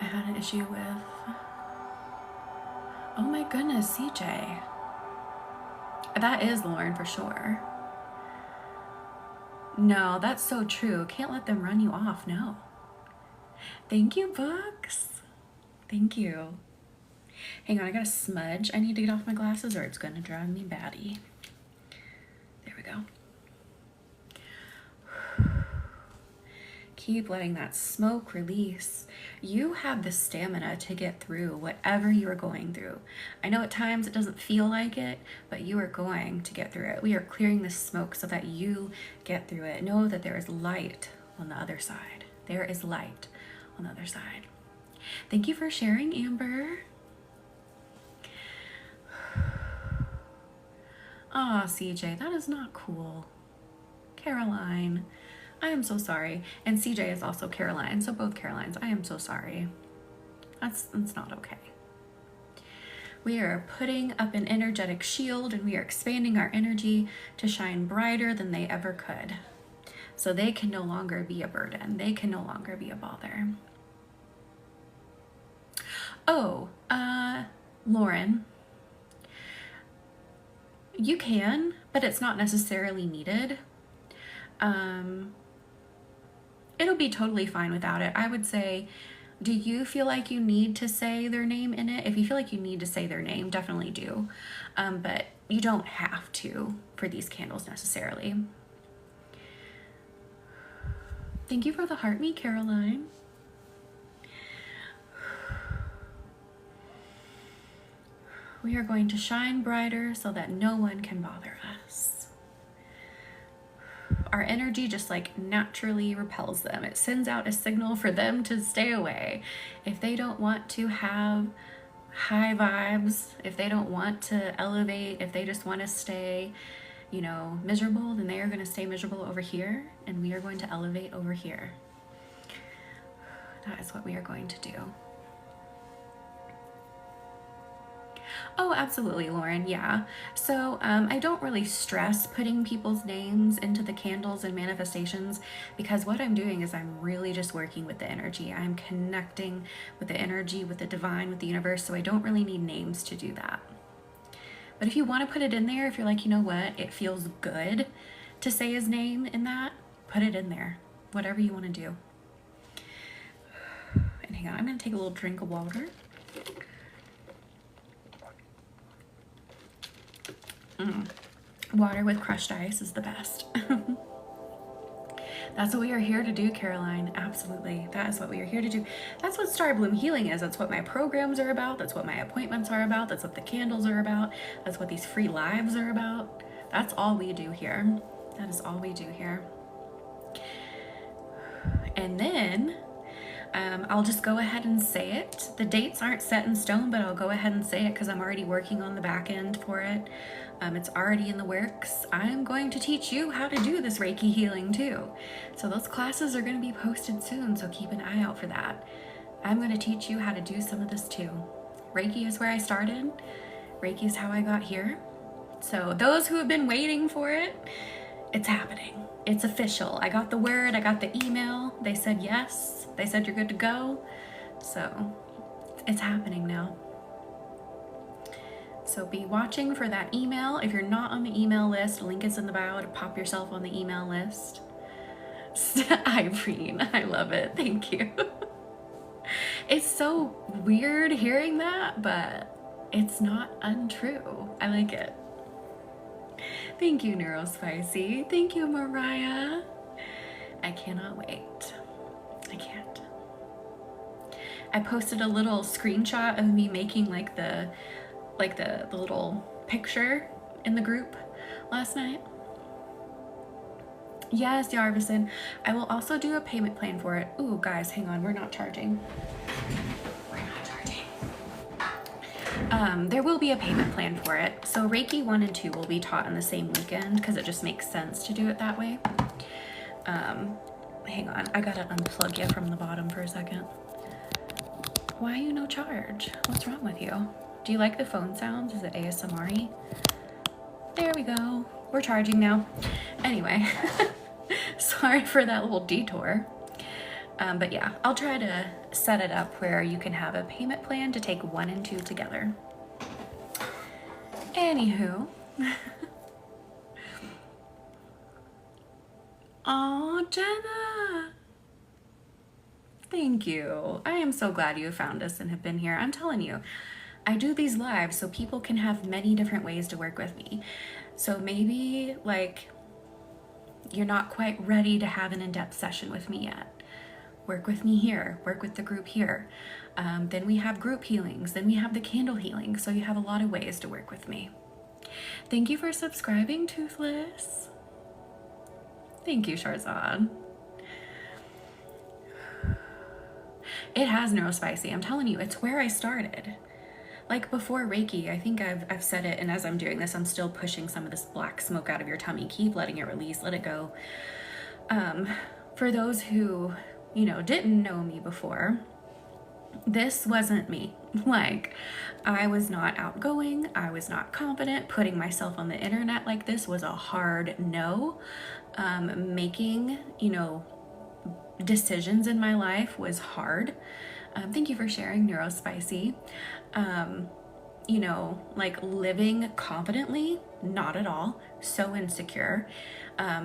I had an issue with, oh my goodness, CJ. That is Lauren for sure. No, that's so true. Can't let them run you off, no. Thank you, Books. Thank you. Hang on, I got a smudge. I need to get off my glasses or it's gonna drive me batty. There we go. Keep letting that smoke release. You have the stamina to get through whatever you are going through. I know at times it doesn't feel like it, but you are going to get through it. We are clearing the smoke so that you get through it. Know that there is light on the other side. There is light on the other side. Thank you for sharing, Amber. Ah, CJ, that is not cool. Caroline, I am so sorry. And CJ is also Caroline, so both Carolines. I am so sorry. That's not okay. We are putting up an energetic shield and we are expanding our energy to shine brighter than they ever could. So they can no longer be a burden. They can no longer be a bother. Oh, Lauren, you can, but it's not necessarily needed. It'll be totally fine without it. I would say, do you feel like you need to say their name in it? If you feel like you need to say their name, definitely do. But you don't have to for these candles necessarily. Thank you for the heart me, Caroline. We are going to shine brighter so that no one can bother us. Our energy just like naturally repels them. It sends out a signal for them to stay away. If they don't want to have high vibes, if they don't want to elevate, if they just want to stay, you know, miserable, then they are going to stay miserable over here and we are going to elevate over here. That is what we are going to do. Oh, absolutely, Lauren. Yeah. So I don't really stress putting people's names into the candles and manifestations because what I'm doing is I'm really just working with the energy. I'm connecting with the energy, with the divine, with the universe. So I don't really need names to do that. But if you want to put it in there, if you're like, you know what, it feels good to say his name in that, put it in there. Whatever you want to do. And hang on, I'm going to take a little drink of water. Water with crushed ice is the best. That's what we are here to do, Caroline. Absolutely. That is what we are here to do. That's what Star Bloom Healing is. That's what my programs are about. That's what my appointments are about. That's what the candles are about. That's what these free lives are about. That's all we do here. That is all we do here. And then I'll just go ahead and say it. The dates aren't set in stone, but I'll go ahead and say it because I'm already working on the back end for it. It's already in the works. I'm going to teach you how to do this Reiki healing too. So those classes are going to be posted soon, so keep an eye out for that. I'm going to teach you how to do some of this too. Reiki is where I started. Reiki is how I got here. So those who have been waiting for it, it's happening. It's official. I got the word, I got the email. They said yes. They said you're good to go. So it's happening now. So be watching for that email. If you're not on the email list, link is in the bio to pop yourself on the email list. Irene, I love it. Thank you. It's so weird hearing that, but it's not untrue. I like it. Thank you, Neurospicy. Thank you, Mariah. I cannot wait. I can't. I posted a little screenshot of me making like the little picture in the group last night. Yes, Yarvison. I will also do a payment plan for it. Ooh, guys, hang on. We're not charging. There will be a payment plan for it. So Reiki 1 and 2 will be taught on the same weekend because it just makes sense to do it that way. Hang on. I gotta unplug you from the bottom for a second. Why are you no charge? What's wrong with you? Do you like the phone sounds? Is it ASMR-y? There we go. We're charging now. Anyway, sorry for that little detour. But yeah, I'll try to set it up where you can have a payment plan to take 1 and 2 together. Anywho. Aw, Jenna. Thank you. I am so glad you found us and have been here. I'm telling you, I do these lives so people can have many different ways to work with me. So maybe like you're not quite ready to have an in-depth session with me yet. Work with me here, work with the group here. Then we have group healings, then we have the candle healing. So you have a lot of ways to work with me. Thank you for subscribing, Toothless. Thank you, Sharzad. It has neurospicy. I'm telling you, it's where I started. Like before Reiki, I think I've said it, and as I'm doing this, I'm still pushing some of this black smoke out of your tummy. Keep letting it release, let it go. For those who, you know, didn't know me before, this wasn't me. Like, I was not outgoing, I was not confident. Putting myself on the internet like this was a hard no. Making, you know, decisions in my life was hard. Thank you for sharing, Neurospicy. You know, like living confidently, not at all. So insecure.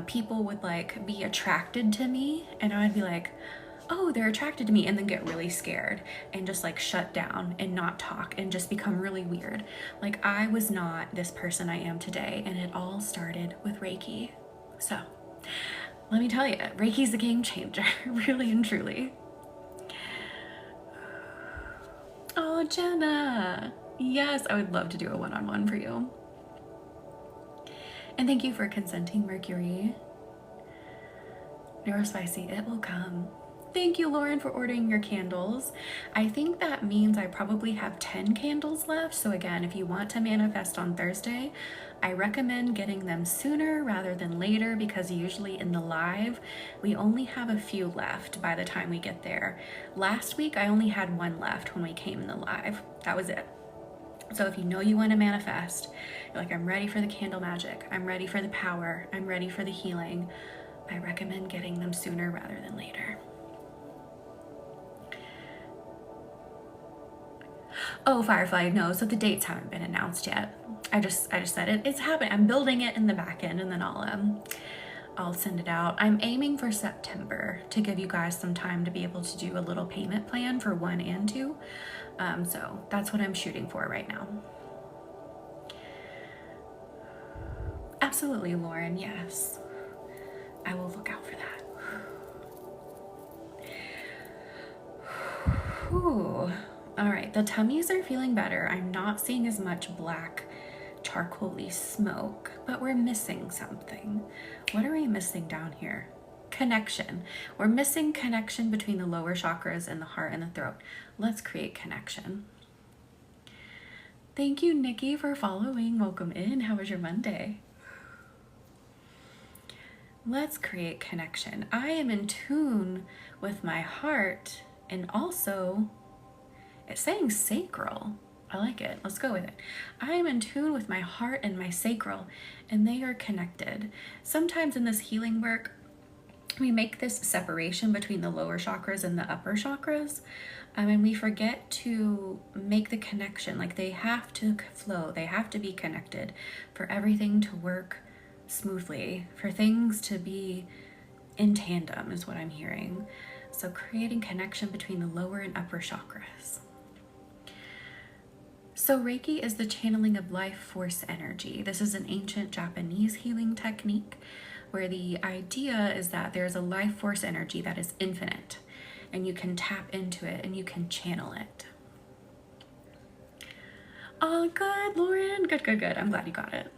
People would like be attracted to me and I'd be like, oh, they're attracted to me, and then get really scared and just like shut down and not talk and just become really weird. Like I was not this person I am today, and it all started with Reiki. So let me tell you, Reiki's a game changer, really and truly. Oh, Jenna. Yes, I would love to do a one-on-one for you. And thank you for consenting, Mercury. Neurospicy, it will come. Thank you, Lauren, for ordering your candles. I think that means I probably have 10 candles left. So again, if you want to manifest on Thursday, I recommend getting them sooner rather than later, because usually in the live, we only have a few left by the time we get there. Last week, I only had 1 left when we came in the live. That was it. So if you know you want to manifest, you're like, I'm ready for the candle magic, I'm ready for the power, I'm ready for the healing, I recommend getting them sooner rather than later. Oh, Firefly, no, so the dates haven't been announced yet. I just said it. It's happening. I'm building it in the back end, and then I'll send it out. I'm aiming for September to give you guys some time to be able to do a little payment plan for 1 and 2. So that's what I'm shooting for right now. Absolutely, Lauren. Yes, I will look out for that. Whew. All right, the tummies are feeling better. I'm not seeing as much black charcoal-y smoke, but we're missing something. What are we missing down here? Connection. We're missing connection between the lower chakras and the heart and the throat. Let's create connection. Thank you, Nikki, for following. Welcome in. How was your Monday? Let's create connection. I am in tune with my heart, and also it's saying sacral. I like it. Let's go with it. I am in tune with my heart and my sacral, and they are connected. Sometimes in this healing work, we make this separation between the lower chakras and the upper chakras, and we forget to make the connection. Like they have to flow, they have to be connected for everything to work smoothly, for things to be in tandem is what I'm hearing. So creating connection between the lower and upper chakras. So Reiki is the channeling of life force energy. This is an ancient Japanese healing technique where the idea is that there's a life force energy that is infinite, and you can tap into it and you can channel it. Oh, good, Lauren. Good, good, good. I'm glad you got it.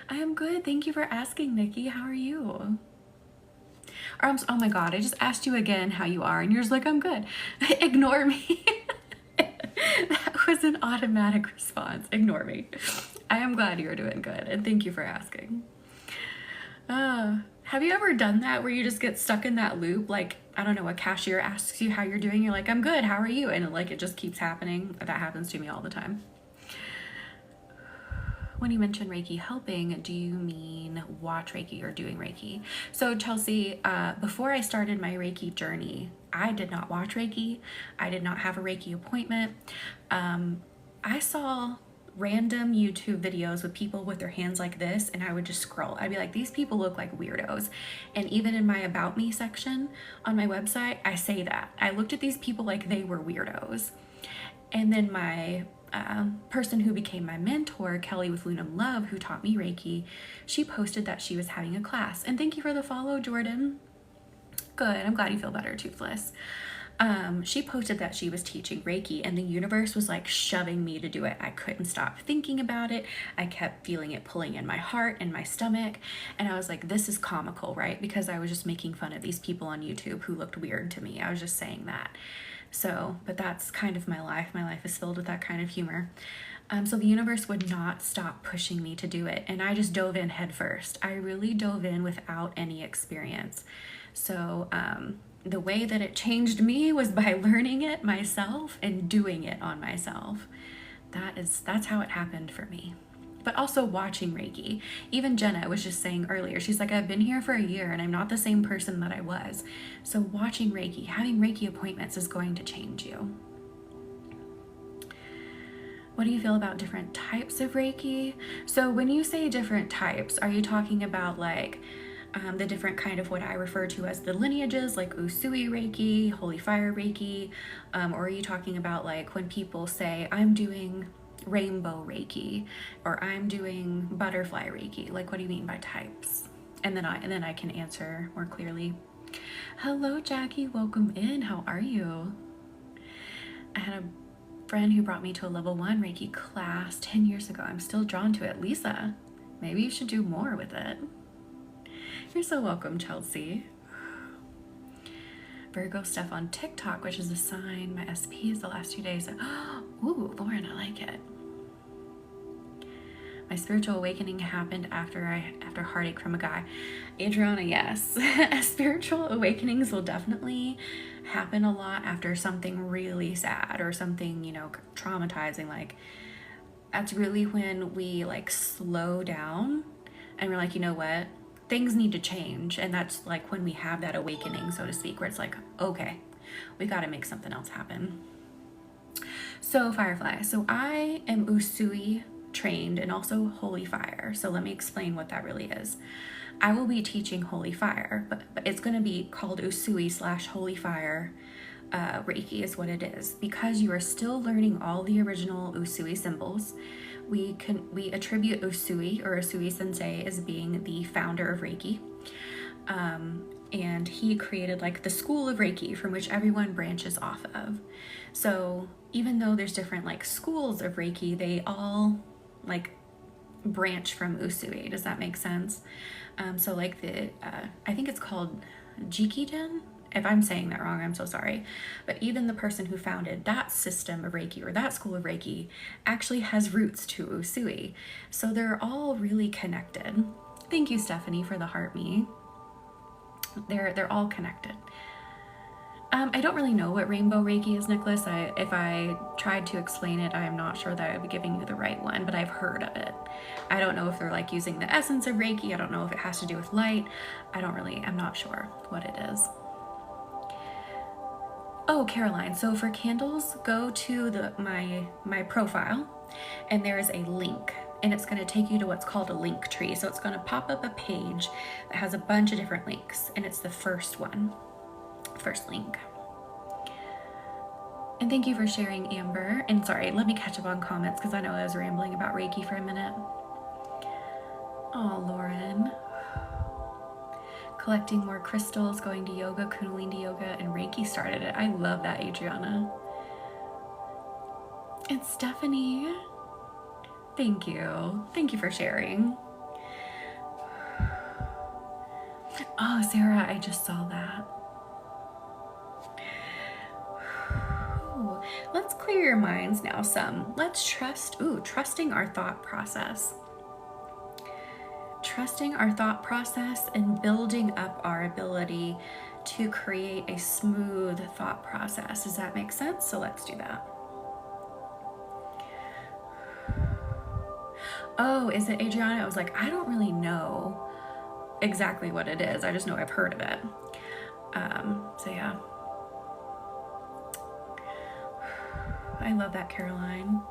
I am good. Thank you for asking, Nikki. How are you? Oh my God, I just asked you again how you are, and you're just like, I'm good. Ignore me. That was an automatic response. Ignore me. I am glad you're doing good, and thank you for asking. Have you ever done that where you just get stuck in that loop? Like, I don't know, a cashier asks you how you're doing. You're like, I'm good. How are you? And like, it just keeps happening. That happens to me all the time. When you mention Reiki helping, do you mean watch Reiki or doing Reiki? So Chelsea, before I started my Reiki journey, I did not watch Reiki. I did not have a Reiki appointment. I saw random YouTube videos with people with their hands like this, and I would just scroll. I'd be like, these people look like weirdos. And even in my About Me section on my website, I say that. I looked at these people like they were weirdos. And then my person who became my mentor, Kelly with Lunam Love, who taught me Reiki, she posted that she was having a class. And thank you for the follow, Jordan. Good, I'm glad you feel better, Toothless. She posted that she was teaching Reiki, and the universe was like shoving me to do it. I couldn't stop thinking about it. I kept feeling it pulling in my heart and my stomach. And I was like, this is comical, right? Because I was just making fun of these people on YouTube who looked weird to me. I was just saying that. So, but that's kind of my life. My life is filled with that kind of humor. So the universe would not stop pushing me to do it. And I just dove in head first. I really dove in without any experience. So the way that it changed me was by learning it myself and doing it on myself. That's how it happened for me. But also watching Reiki. Even Jenna was just saying earlier, she's like, I've been here for a year and I'm not the same person that I was. So watching Reiki, having Reiki appointments is going to change you. What do you feel about different types of Reiki? So when you say different types, are you talking about like the different kind of what I refer to as the lineages, like Usui Reiki, Holy Fire Reiki, or are you talking about like when people say, I'm doing Rainbow Reiki, or I'm doing Butterfly Reiki? Like, what do you mean by types? And then I can answer more clearly. Hello, Jackie. Welcome in. How are you? I had a friend who brought me to a level 1 Reiki class 10 years ago. I'm still drawn to it. Lisa, maybe you should do more with it. You're so welcome, Chelsea. Virgo stuff on TikTok, which is a sign. My SP is the last 2 days. Ooh, Lauren, I like it. My spiritual awakening happened after heartache from a guy. Adriana, yes. Spiritual awakenings will definitely happen a lot after something really sad or something, you know, traumatizing. Like, that's really when we like slow down and we're like, you know what? Things need to change. And that's like when we have that awakening, so to speak, where it's like, okay, we got to make something else happen. So Firefly, so I am Usui trained and also Holy Fire. So let me explain what that really is. I will be teaching Holy Fire, but it's going to be called Usui / Holy Fire Reiki is what it is. Because you are still learning all the original Usui symbols, we attribute Usui or Usui Sensei as being the founder of Reiki. And he created like the school of Reiki from which everyone branches off of. So even though there's different like schools of Reiki, they all like branch from Usui. Does that make sense? So like I think it's called Jikiden. If I'm saying that wrong, I'm so sorry. But even the person who founded that system of Reiki or that school of Reiki actually has roots to Usui. So they're all really connected. Thank you, Stephanie, for the heart me. They're all connected. I don't really know what Rainbow Reiki is, Nicholas. If I tried to explain it, I am not sure that I would be giving you the right one, but I've heard of it. I don't know if they're like using the essence of Reiki. I don't know if it has to do with light. I'm not sure what it is. Oh, Caroline, so for candles, go to my profile and there is a link and it's going to take you to what's called a link tree. So it's going to pop up a page that has a bunch of different links and it's the first link. And thank you for sharing, Amber. And sorry, let me catch up on comments because I know I was rambling about Reiki for a minute. Oh, Lauren. Collecting more crystals, going to yoga, Kundalini yoga, and Reiki started it. I love that, Adriana. And Stephanie. Thank you. Thank you for sharing. Oh, Sarah, I just saw that. Let's clear your minds now some. Let's trusting our thought process. trusting our thought process and building up our ability to create a smooth thought process. Does that make sense? So let's do that. Oh, is it Adriana? I was like, I don't really know exactly what it is. I just know I've heard of it. So yeah. I love that, Caroline.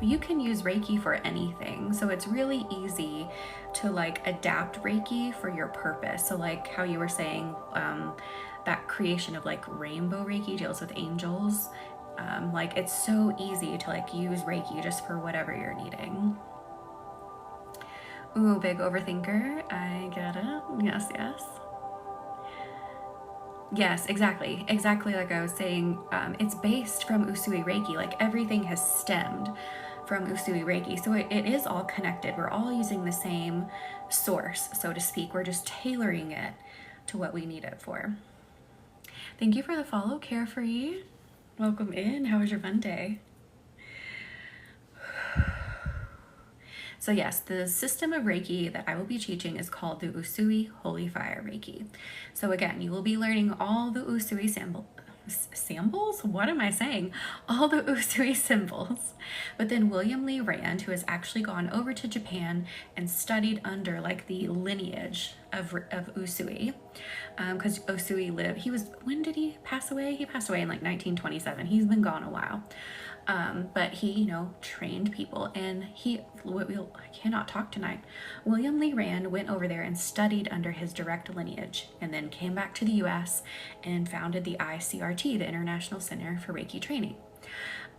You can use Reiki for anything. So it's really easy to like adapt Reiki for your purpose. So like how you were saying, that creation of like rainbow Reiki deals with angels. Like it's so easy to like use Reiki just for whatever you're needing. Ooh, big overthinker. I get it. Yes, yes. Yes, exactly. Exactly like I was saying. It's based from Usui Reiki. Like everything has stemmed from Usui Reiki. So it is all connected. We're all using the same source, so to speak. We're just tailoring it to what we need it for. Thank you for the follow, Carefree. Welcome in. How was your Monday? So yes, the system of Reiki that I will be teaching is called the Usui Holy Fire Reiki. So again, you will be learning all the Usui symbols? What am I saying? All the Usui symbols. But then William Lee Rand, who has actually gone over to Japan and studied under like the lineage of Usui, because Usui lived, when did he pass away? He passed away in like 1927. He's been gone a while. But he, trained people, and I cannot talk tonight. William Lee Rand went over there and studied under his direct lineage, and then came back to the US and founded the ICRT, the International Center for Reiki Training.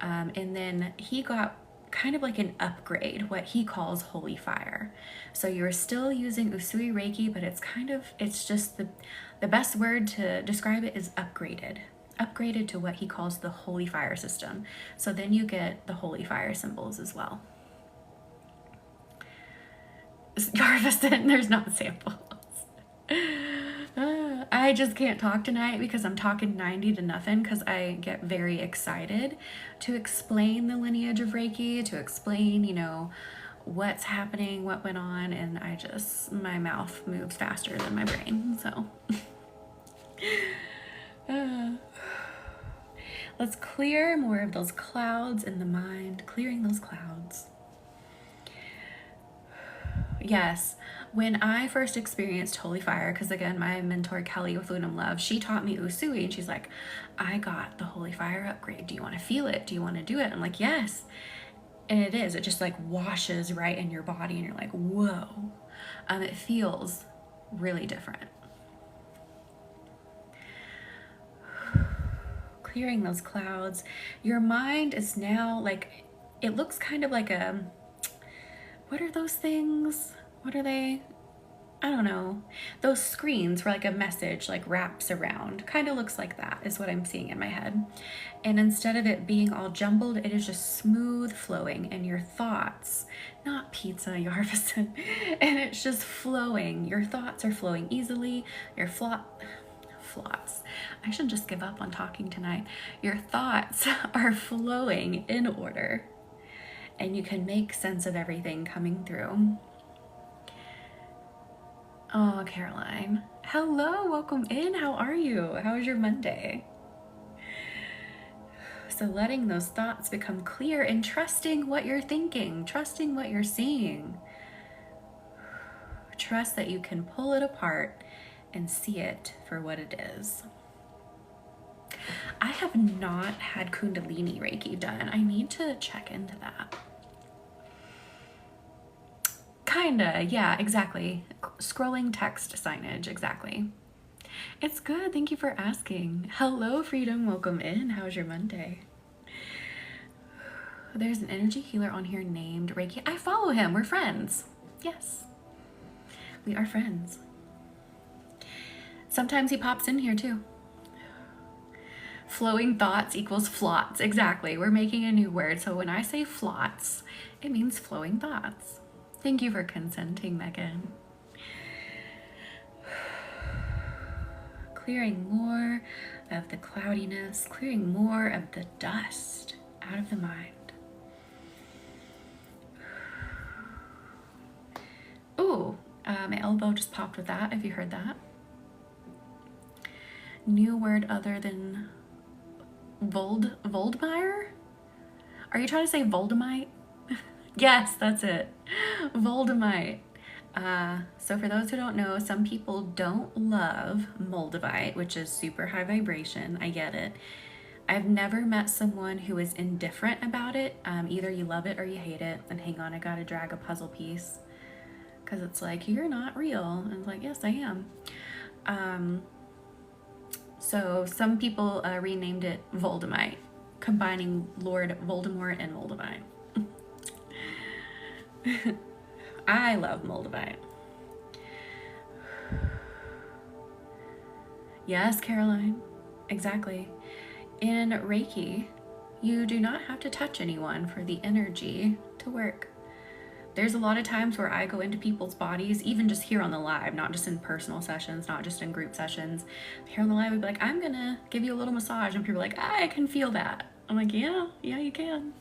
And then he got kind of like an upgrade, what he calls holy fire. So you're still using Usui Reiki, but it's just the best word to describe it is upgraded to what he calls the holy fire system. So then you get the holy fire symbols as well. Yarvison, there's not samples. I just can't talk tonight because I'm talking 90 to nothing, because I get very excited to explain the lineage of Reiki, to explain, what's happening, what went on, and my mouth moves faster than my brain, so. Let's clear more of those clouds in the mind, clearing those clouds. Yes, when I first experienced holy fire, because again, my mentor Kelly with Lunam Love, she taught me Usui, and she's like, I got the holy fire upgrade. Do you want to feel it? Do you want to do it? I'm like, yes. And it is. It just like washes right in your body, and you're like, whoa. It feels really different. Clearing those clouds. Your mind is now like, it looks kind of like what are those things? What are they? I don't know. Those screens where like a message like wraps around. Kind of looks like that is what I'm seeing in my head. And instead of it being all jumbled, it is just smooth flowing, and your thoughts, not pizza, Yarvison, and it's just flowing. Your thoughts are flowing easily. Your flots. I should just give up on talking tonight. Your thoughts are flowing in order, and you can make sense of everything coming through. Oh, Caroline. Hello, welcome in. How are you? How was your Monday? So letting those thoughts become clear and trusting what you're thinking, trusting what you're seeing. Trust that you can pull it apart and see it for what it is. I have not had Kundalini Reiki done. I need to check into that. Kinda, yeah, exactly. Scrolling text signage, exactly. It's good, thank you for asking. Hello, Freedom, welcome in. How's your Monday? There's an energy healer on here named Reiki. I follow him, we're friends. Yes, we are friends. Sometimes he pops in here too. Flowing thoughts equals flots, exactly. We're making a new word, so when I say flots, it means flowing thoughts. Thank you for consenting, Megan. Clearing more of the cloudiness, clearing more of the dust out of the mind. Ooh, my elbow just popped with that, if you heard that. New word other than Voldemire? Are you trying to say Voldemite? Yes, that's it. Voldemite. So for those who don't know, some people don't love Moldavite, which is super high vibration. I get it. I've never met someone who is indifferent about it. Either you love it or you hate it. And hang on, I gotta drag a puzzle piece. Because it's like, you're not real. And it's like, yes, I am. So some people renamed it Voldemite, combining Lord Voldemort and Moldavite. I love Moldavite. Yes, Caroline, exactly. In Reiki, you do not have to touch anyone for the energy to work. There's a lot of times where I go into people's bodies, even just here on the live, not just in personal sessions, not just in group sessions. Here on the live, I'd be like, I'm gonna give you a little massage. And people are like, I can feel that. I'm like, yeah, you can.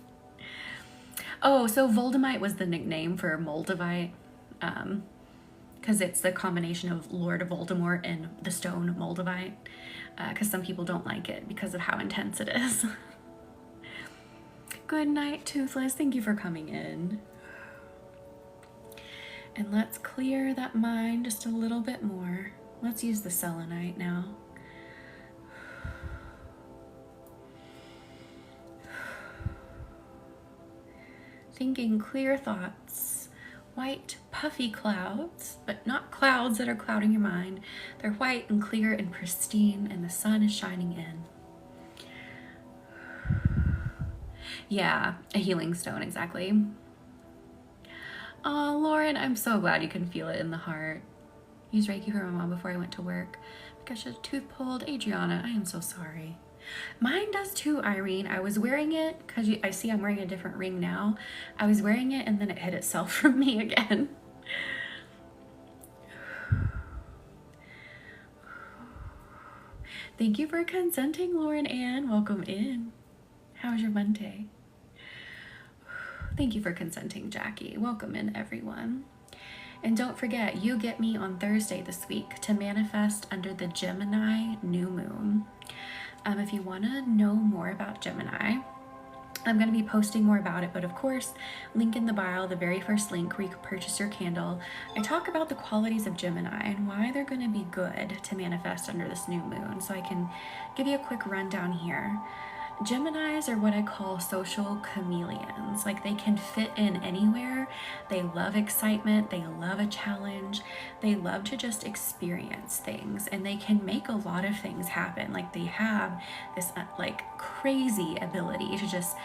Oh, so Voldemite was the nickname for Moldavite, because it's the combination of Lord Voldemort and the stone Moldavite, because some people don't like it because of how intense it is. Good night, Toothless. Thank you for coming in. And let's clear that mind just a little bit more. Let's use the selenite now. Thinking clear thoughts, white puffy clouds, but not clouds that are clouding your mind. They're white and clear and pristine, and the sun is shining in. Yeah, a healing stone, exactly. Oh, Lauren, I'm so glad you can feel it in the heart. Use Reiki for my mom before I went to work because she had a tooth pulled. Adriana, I am so sorry. Mine does too, Irene. I was wearing it because I see I'm wearing a different ring now. I was wearing it and then it hid itself from me again. Thank you for consenting, Lauren Ann. Welcome in. How was your Monday? Thank you for consenting, Jackie. Welcome in, everyone. And don't forget, you get me on Thursday this week to manifest under the Gemini new moon. If you want to know more about Gemini, I'm going to be posting more about it, but of course, link in the bio, the very first link where you can purchase your candle. I talk about the qualities of Gemini and why they're going to be good to manifest under this new moon. So I can give you a quick rundown here. Geminis are what I call social chameleons. Like, they can fit in anywhere. They love excitement. They love a challenge. They love to just experience things, and they can make a lot of things happen. Like, they have this like crazy ability to just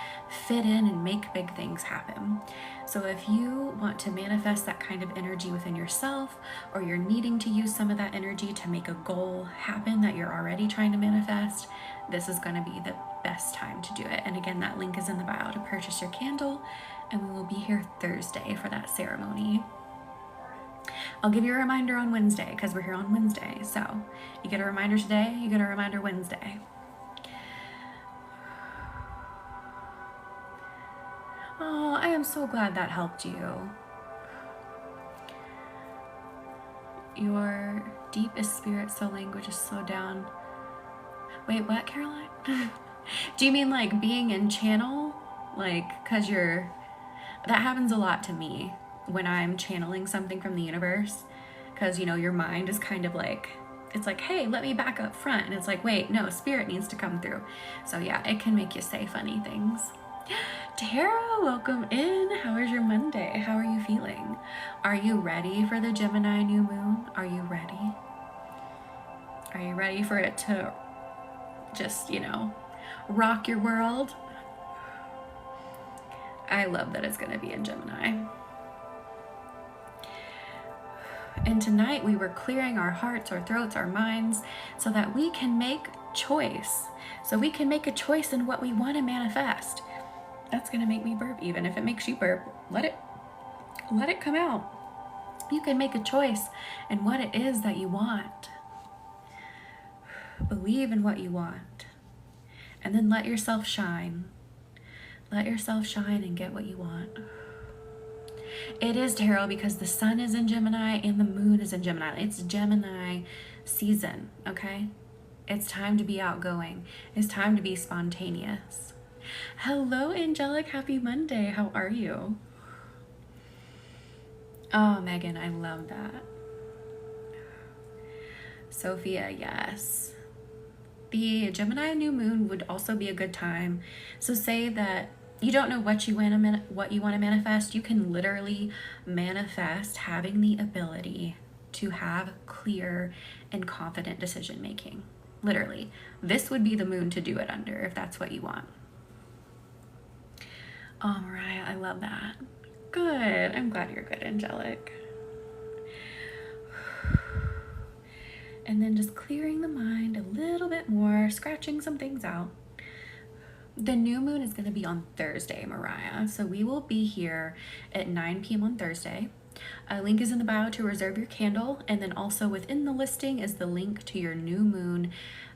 fit in and make big things happen. So if you want to manifest that kind of energy within yourself, or you're needing to use some of that energy to make a goal happen that you're already trying to manifest, this is going to be the best time to do it. And again, that link is in the bio to purchase your candle, and we will be here Thursday for that ceremony. I'll give you a reminder on Wednesday because we're here on Wednesday. So you get a reminder today, you get a reminder Wednesday. Oh, I am so glad that helped you. Your deepest spirit, soul language is slowed down. Wait, what, Caroline? Do you mean like being in channel? Like, cause that happens a lot to me when I'm channeling something from the universe. Cause your mind is kind of like, it's like, hey, let me back up front. And it's like, wait, no, spirit needs to come through. So yeah, it can make you say funny things. Tara, welcome in. How is your Monday? How are you feeling? Are you ready for the Gemini new moon? Are you ready? Are you ready for it to just, rock your world? I love that it's going to be in Gemini. And tonight we were clearing our hearts, our throats, our minds so that we can make choice. So we can make a choice in what we want to manifest. That's going to make me burp. Even if it makes you burp, let it come out. You can make a choice in what it is that you want. Believe in what you want. And then let yourself shine. Let yourself shine and get what you want. It is tarot because the sun is in Gemini and the moon is in Gemini. It's Gemini season, okay? It's time to be outgoing. It's time to be spontaneous. Hello, Angelic. Happy Monday. How are you? Oh, Megan, I love that. Sophia, yes. The Gemini new moon would also be a good time. So say that you don't know what you want to manifest. You can literally manifest having the ability to have clear and confident decision making. Literally, this would be the moon to do it under if that's what you want. Oh, Mariah, I love that. Good. I'm glad you're good, Angelic. And then just clearing the mind a little bit more, scratching some things out. The new moon is going to be on Thursday, Mariah. So we will be here at 9 p.m. on Thursday. A link is in the bio to reserve your candle. And then also within the listing is the link to your new moon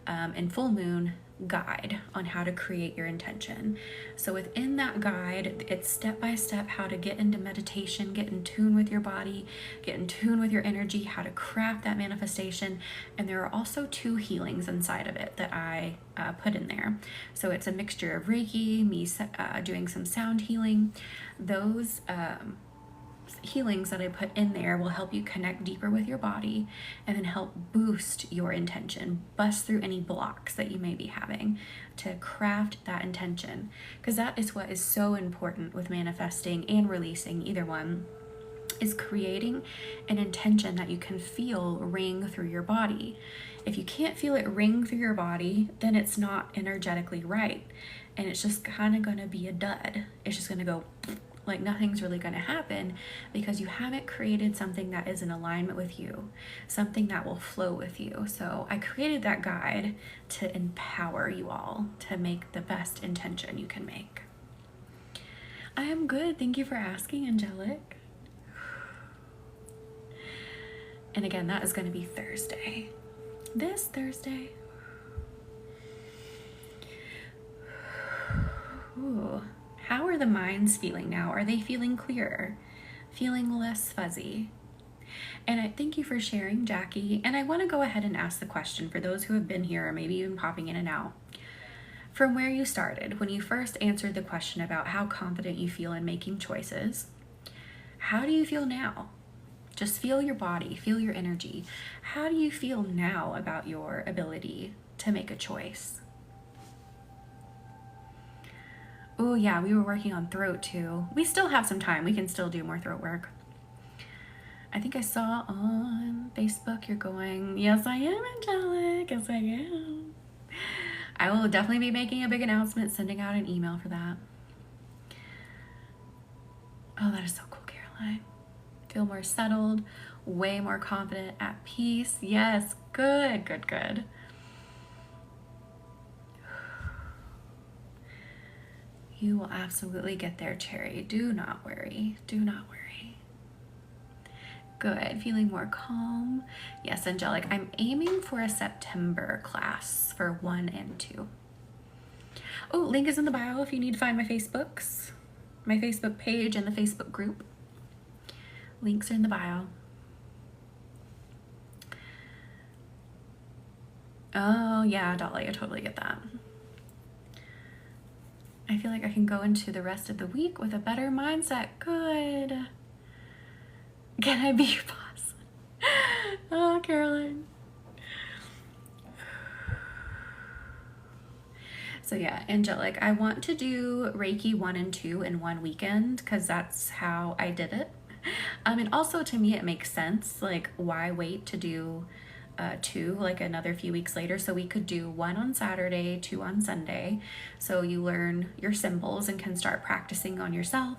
and full moon guide on how to create your intention. So within that guide, it's step by step how to get into meditation, get in tune with your body, get in tune with your energy, how to craft that manifestation. And there are also 2 healings inside of it that I put in there. So it's a mixture of Reiki, me doing some sound healing. Those healings that I put in there will help you connect deeper with your body and then help boost your intention, bust through any blocks that you may be having to craft that intention, because that is what is so important with manifesting and releasing, either one, is creating an intention that you can feel ring through your body. If you can't feel it ring through your body, then it's not energetically right, and it's just kind of going to be a dud. It's just going to go like nothing's really going to happen because you haven't created something that is in alignment with you, something that will flow with you. So I created that guide to empower you all to make the best intention you can make. I am good. Thank you for asking, Angelic. And again, that is going to be Thursday. This Thursday. Ooh. How are the minds feeling now? Are they feeling clearer? Feeling less fuzzy? And I thank you for sharing, Jackie. And I want to go ahead and ask the question for those who have been here or maybe even popping in and out. From where you started, when you first answered the question about how confident you feel in making choices, how do you feel now? Just feel your body, feel your energy. How do you feel now about your ability to make a choice? Oh yeah, we were working on throat too. We still have some time. We can still do more throat work. I think I saw on Facebook you're going, yes I am, Angelic, yes I am. I will definitely be making a big announcement, sending out an email for that. Oh, that is so cool, Caroline. Feel more settled, way more confident, at peace. Yes, good, good, good. You will absolutely get there, Cherry. Do not worry. Do not worry. Good. Feeling more calm. Yes, Angelic. I'm aiming for a September class for 1 and 2. Oh, link is in the bio if you need to find my Facebooks. My Facebook page and the Facebook group. Links are in the bio. Oh, yeah, Dolly. I totally get that. I feel like I can go into the rest of the week with a better mindset. Good. Can I be your boss? Oh, Caroline. So yeah, Angelic, I want to do Reiki 1 and 2 in one weekend because that's how I did it. And also to me, it makes sense. Like, why wait to do 2 like another few weeks later? So we could do 1 on Saturday, 2 on Sunday, so you learn your symbols and can start practicing on yourself,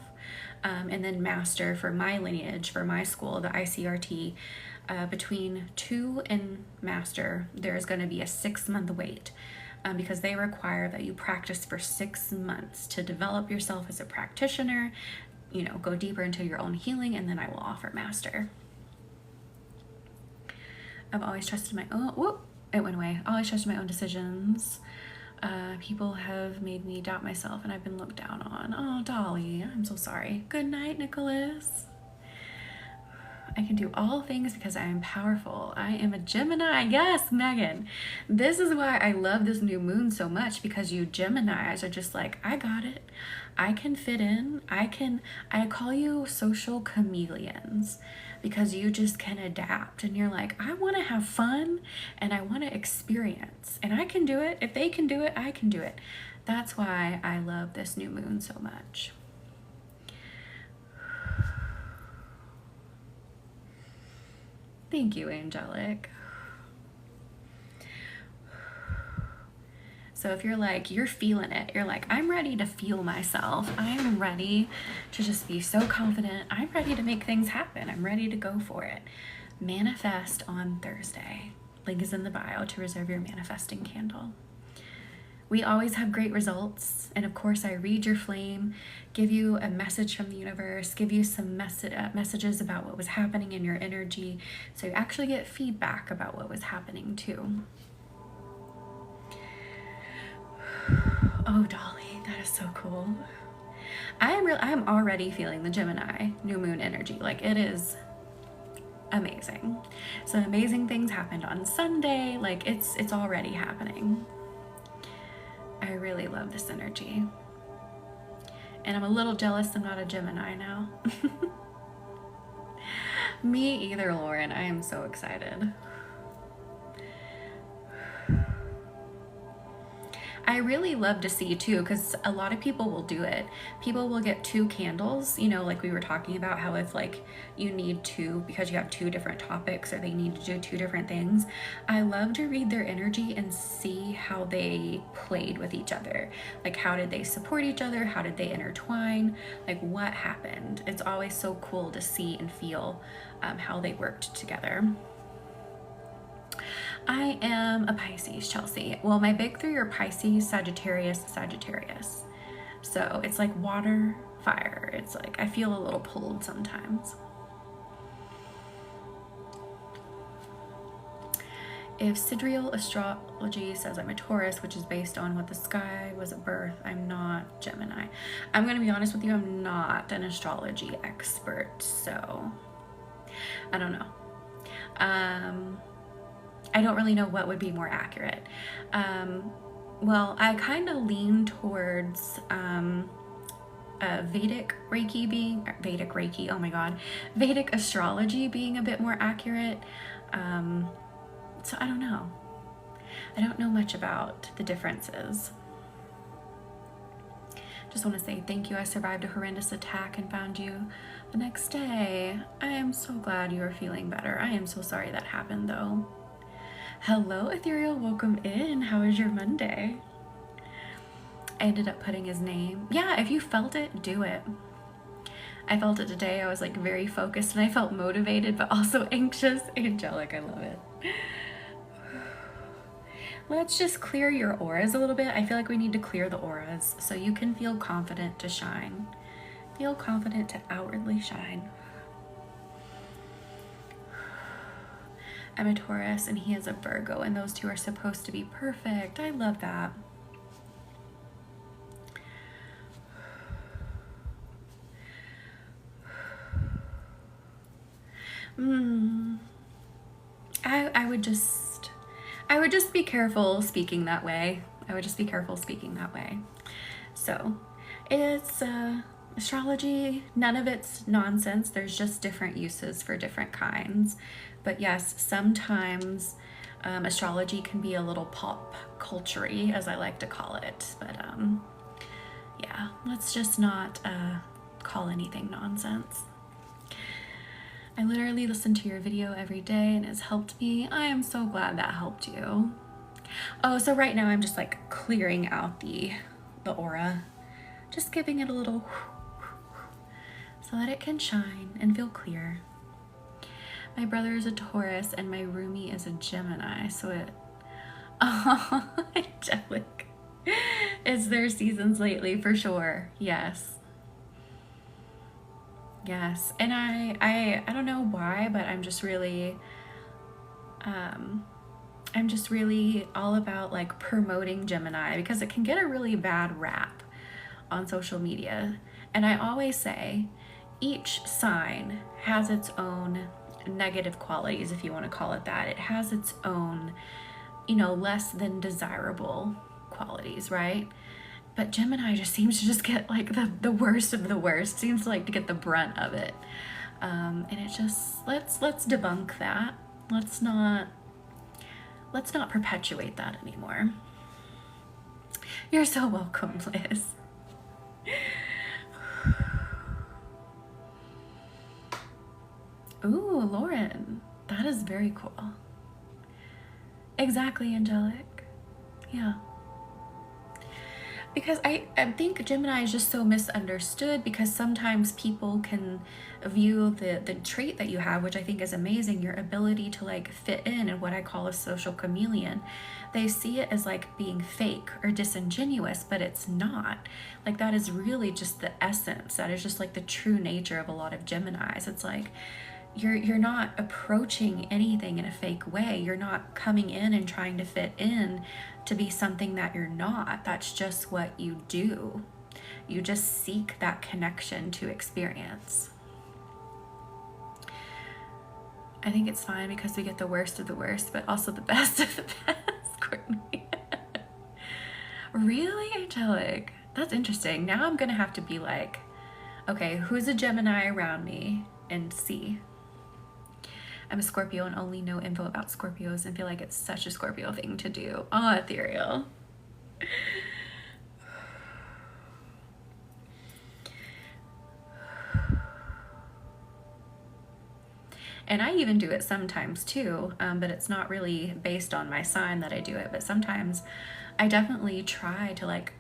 and then master for my lineage, for my school, the ICRT. Between 2 and master, there's going to be a 6-month wait, because they require that you practice for 6 months to develop yourself as a practitioner, you know, go deeper into your own healing, and then I will offer master. I've always trusted my own, whoop, it went away. Always trusted my own decisions. People have made me doubt myself and I've been looked down on. Oh, Dolly, I'm so sorry. Good night, Nicholas. I can do all things because I am powerful. I am a Gemini. Yes, Megan. This is why I love this new moon so much, because you Geminis are just like, I got it. I can fit in. I call you social chameleons, because you just can adapt and you're like, I want to have fun and I want to experience, and I can do it. If they can do it, I can do it. That's why I love this new moon so much. Thank you, Angelic. So if you're like, you're feeling it, you're like, I'm ready to feel myself. I'm ready to just be so confident. I'm ready to make things happen. I'm ready to go for it. Manifest on Thursday. Link is in the bio to reserve your manifesting candle. We always have great results. And of course, I read your flame, give you a message from the universe, give you some messages about what was happening in your energy. So you actually get feedback about what was happening too. Oh, Dolly, that is so cool. I'm already feeling the Gemini new moon energy. Like, it is amazing. Some amazing things happened on Sunday. Like, it's already happening. I really love this energy. And I'm a little jealous I'm not a Gemini now. Me either, Lauren. I am so excited. I really love to see too, because a lot of people will do it. People will get 2 candles, you know, like we were talking about how if like you need 2 because you have 2 different topics, or they need to do 2 different things. I love to read their energy and see how they played with each other. Like, how did they support each other? How did they intertwine? Like, what happened? It's always so cool to see and feel how they worked together. I am a Pisces, Chelsea. Well, my big 3 are Pisces, Sagittarius, Sagittarius. So it's like water, fire. It's like I feel a little pulled sometimes. If sidereal astrology says I'm a Taurus, which is based on what the sky was at birth, I'm not Gemini. I'm going to be honest with you, I'm not an astrology expert, so I don't know. I don't really know what would be more accurate. Well, I kind of lean towards Vedic Reiki, oh my God, Vedic astrology being a bit more accurate. So I don't know. I don't know much about the differences. Just want to say thank you. I survived a horrendous attack and found you the next day. I am so glad you are feeling better. I am so sorry that happened though. Hello, Ethereal, welcome in. How was your Monday? I ended up putting his name. Yeah, if you felt it, do it. I felt it today. I was like very focused and I felt motivated, but also anxious. Angelic, I love it. Let's just clear your auras a little bit. I feel like we need to clear the auras so you can feel confident to shine. Feel confident to outwardly shine. I'm a Taurus and he is a Virgo, and those 2 are supposed to be perfect. I love that. I would just be careful speaking that way. So it's astrology, none of it's nonsense. There's just different uses for different kinds. But yes, sometimes astrology can be a little pop culture-y, as I like to call it. But yeah, let's just not call anything nonsense. I literally listen to your video every day and it's helped me. I am so glad that helped you. Oh, so right now I'm just like clearing out the aura, just giving it a little so that it can shine and feel clear. My brother is a Taurus and my roomie is a Gemini, so it, oh, angelic. It's their seasons lately for sure. Yes. Yes, and I don't know why, but I'm just really I'm just really all about like promoting Gemini because it can get a really bad rap on social media. And I always say each sign has its own negative qualities, if you want to call it that. It has its own, less than desirable qualities, right? But Gemini just seems to just get like the worst of the worst, seems to like to get the brunt of it. And it just, let's debunk that. Let's not perpetuate that anymore. You're so welcome, Liz. Ooh, Lauren, that is very cool. Exactly, Angelic. Yeah. Because I think Gemini is just so misunderstood, because sometimes people can view the trait that you have, which I think is amazing, your ability to like fit in and what I call a social chameleon. They see it as like being fake or disingenuous, but it's not. Like that is really just the essence. That is just like the true nature of a lot of Geminis. It's like you're not approaching anything in a fake way. You're not coming in and trying to fit in to be something that you're not. That's just what you do. You just seek that connection to experience. I think it's fine because we get the worst of the worst, but also the best of the best, Courtney. Really, Angelic? That's interesting. Now I'm gonna have to be like, okay, who's a Gemini around me and see. I'm a Scorpio and only know info about Scorpios and feel like it's such a Scorpio thing to do. Oh, ethereal. And I even do it sometimes too, but it's not really based on my sign that I do it. But sometimes I definitely try to like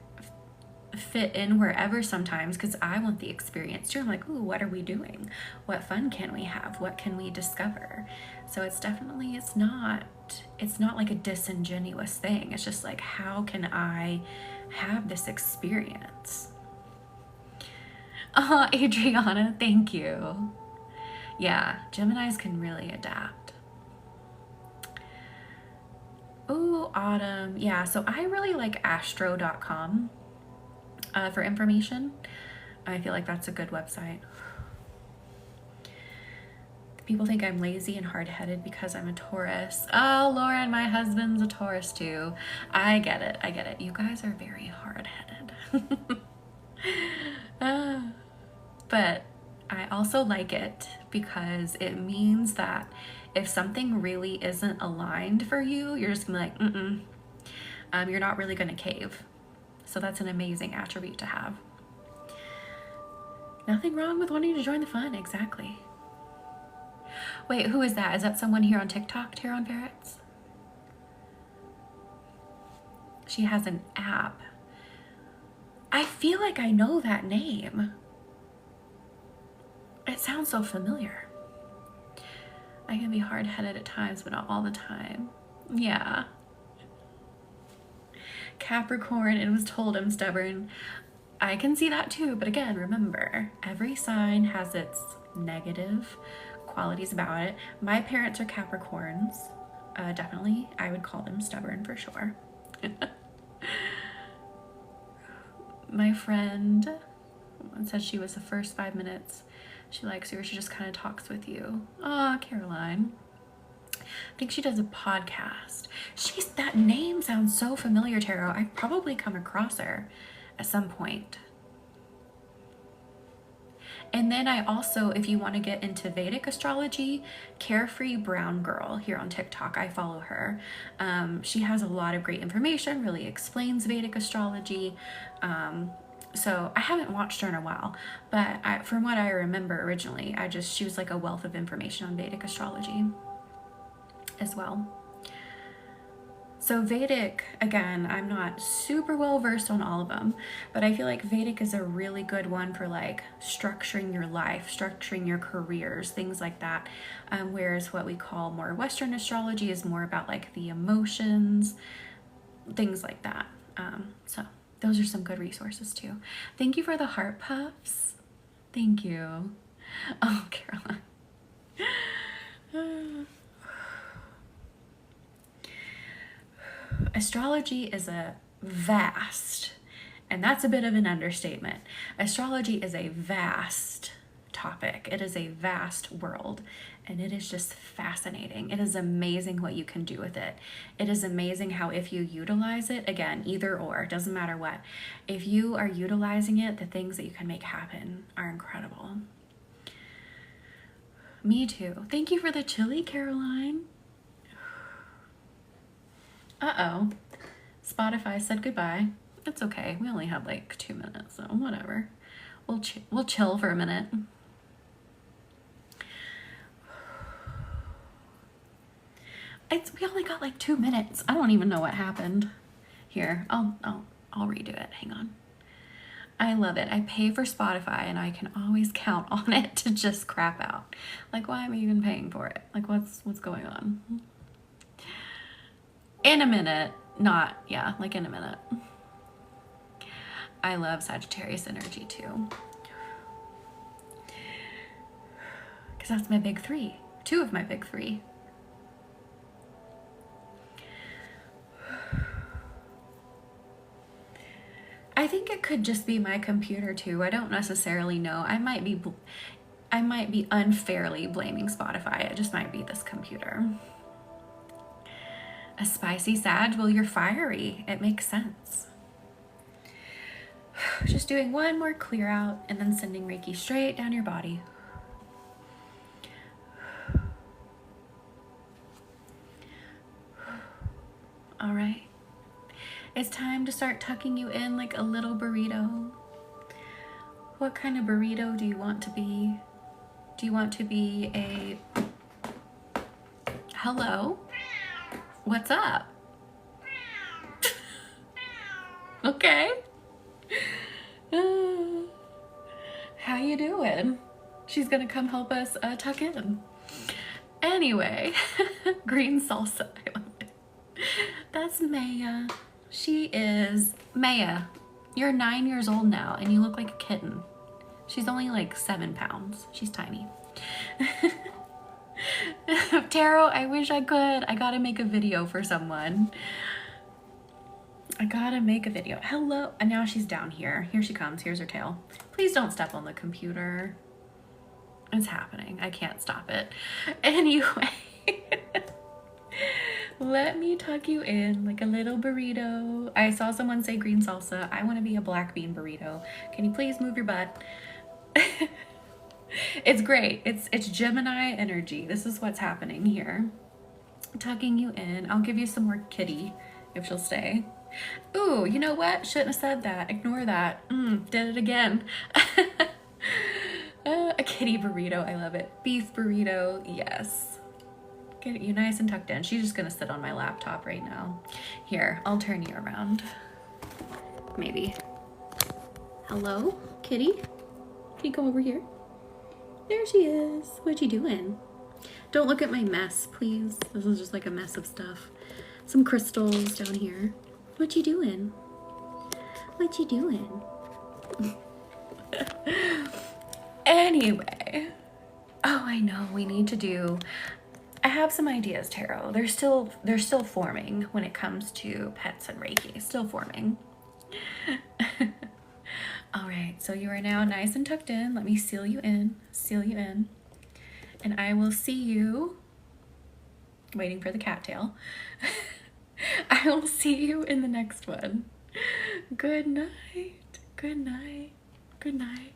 fit in wherever sometimes, because I want the experience too. I'm like, ooh, what are we doing? What fun can we have? What can we discover? So it's definitely, it's not like a disingenuous thing. It's just like, how can I have this experience? Oh, Adriana, thank you. Yeah, Geminis can really adapt. Ooh, Autumn. Yeah, so I really like astro.com for information. I feel like that's a good website. People think I'm lazy and hard-headed because I'm a Taurus. Oh, Lauren, my husband's a Taurus too. I get it. You guys are very hard-headed. But I also like it because it means that if something really isn't aligned for you, you're just gonna be like, you're not really gonna cave. So that's an amazing attribute to have. Nothing wrong with wanting to join the fun, exactly. Wait, who is that? Is that someone here on TikTok, Taron Ferrets? She has an app. I feel like I know that name. It sounds so familiar. I can be hard-headed at times, but not all the time. Yeah. Capricorn, it was told I'm stubborn. I can see that too, but again, remember, every sign has its negative qualities about it. My parents are Capricorns. Definitely, I would call them stubborn for sure. My friend said she was the first 5 minutes. She likes you, or she just kind of talks with you. Aw, Caroline. I think she does a podcast. That name sounds so familiar, Tarot. I've probably come across her at some point. And then I also, if you want to get into Vedic astrology, Carefree Brown Girl here on TikTok, I follow her. She has a lot of great information, really explains Vedic astrology. So I haven't watched her in a while, but from what I remember originally, she was like a wealth of information on Vedic astrology as well. So Vedic, again, I'm not super well versed on all of them, but I feel like Vedic is a really good one for like structuring your life, structuring your careers, things like that. Whereas what we call more Western astrology is more about like the emotions, things like that. So those are some good resources too. Thank you for the heart puffs. Thank you. Oh, Caroline. Astrology is a vast, and that's a bit of an understatement. Astrology is a vast topic. It is a vast world, and it is just fascinating. It is amazing what you can do with it. It is amazing how if you utilize it, again, either or, doesn't matter what, if you are utilizing it, the things that you can make happen are incredible. Me too. Thank you for the chili, Caroline. Uh-oh. Spotify said goodbye. It's okay. We only had like 2 minutes, so whatever. We'll chill for a minute. We only got like 2 minutes. I don't even know what happened. Here, I'll redo it. Hang on. I love it. I pay for Spotify and I can always count on it to just crap out. Like, why am I even paying for it? Like, what's going on? In a minute. Like in a minute. I love Sagittarius energy too. Because that's my big 3. 2 of my big 3. I think it could just be my computer too. I don't necessarily know. I might be unfairly blaming Spotify. It just might be this computer. A spicy Sag? Well, you're fiery. It makes sense. Just doing one more clear out and then sending Reiki straight down your body. All right. It's time to start tucking you in like a little burrito. What kind of burrito do you want to be? Do you want to be a... Hello? What's up? Okay. How you doing? She's gonna come help us tuck in. Anyway, green salsa. I love it. That's Maya. She is Maya. You're 9 years old now and you look like a kitten. She's only like 7 pounds. She's tiny. Tarot, I wish I could. I gotta make a video for someone. I gotta make a video. Hello. And now she's down here. Here she comes. Here's her tail. Please don't step on the computer. It's happening. I can't stop it. Anyway. Let me tuck you in like a little burrito. I saw someone say green salsa. I want to be a black bean burrito. Can you please move your butt? It's great. It's Gemini energy. This is what's happening here. Tucking you in. I'll give you some more kitty if she'll stay. Ooh, you know what? Shouldn't have said that. Ignore that. Did it again. A kitty burrito. I love it. Beef burrito. Yes. Get you nice and tucked in. She's just gonna sit on my laptop right now. Here, I'll turn you around. Maybe. Hello, kitty? Can you come over here? There she is. What you doing? Don't look at my mess, please. This is just like a mess of stuff. Some crystals down here. What you doing? What you doing? Anyway. Oh, I know. We need to do... I have some ideas, Tarot. They're still forming when it comes to pets and Reiki. Still forming. All right, so you are now nice and tucked in. Let me seal you in. And I will see you, waiting for the cattail. I will see you in the next one. Good night. Good night. Good night.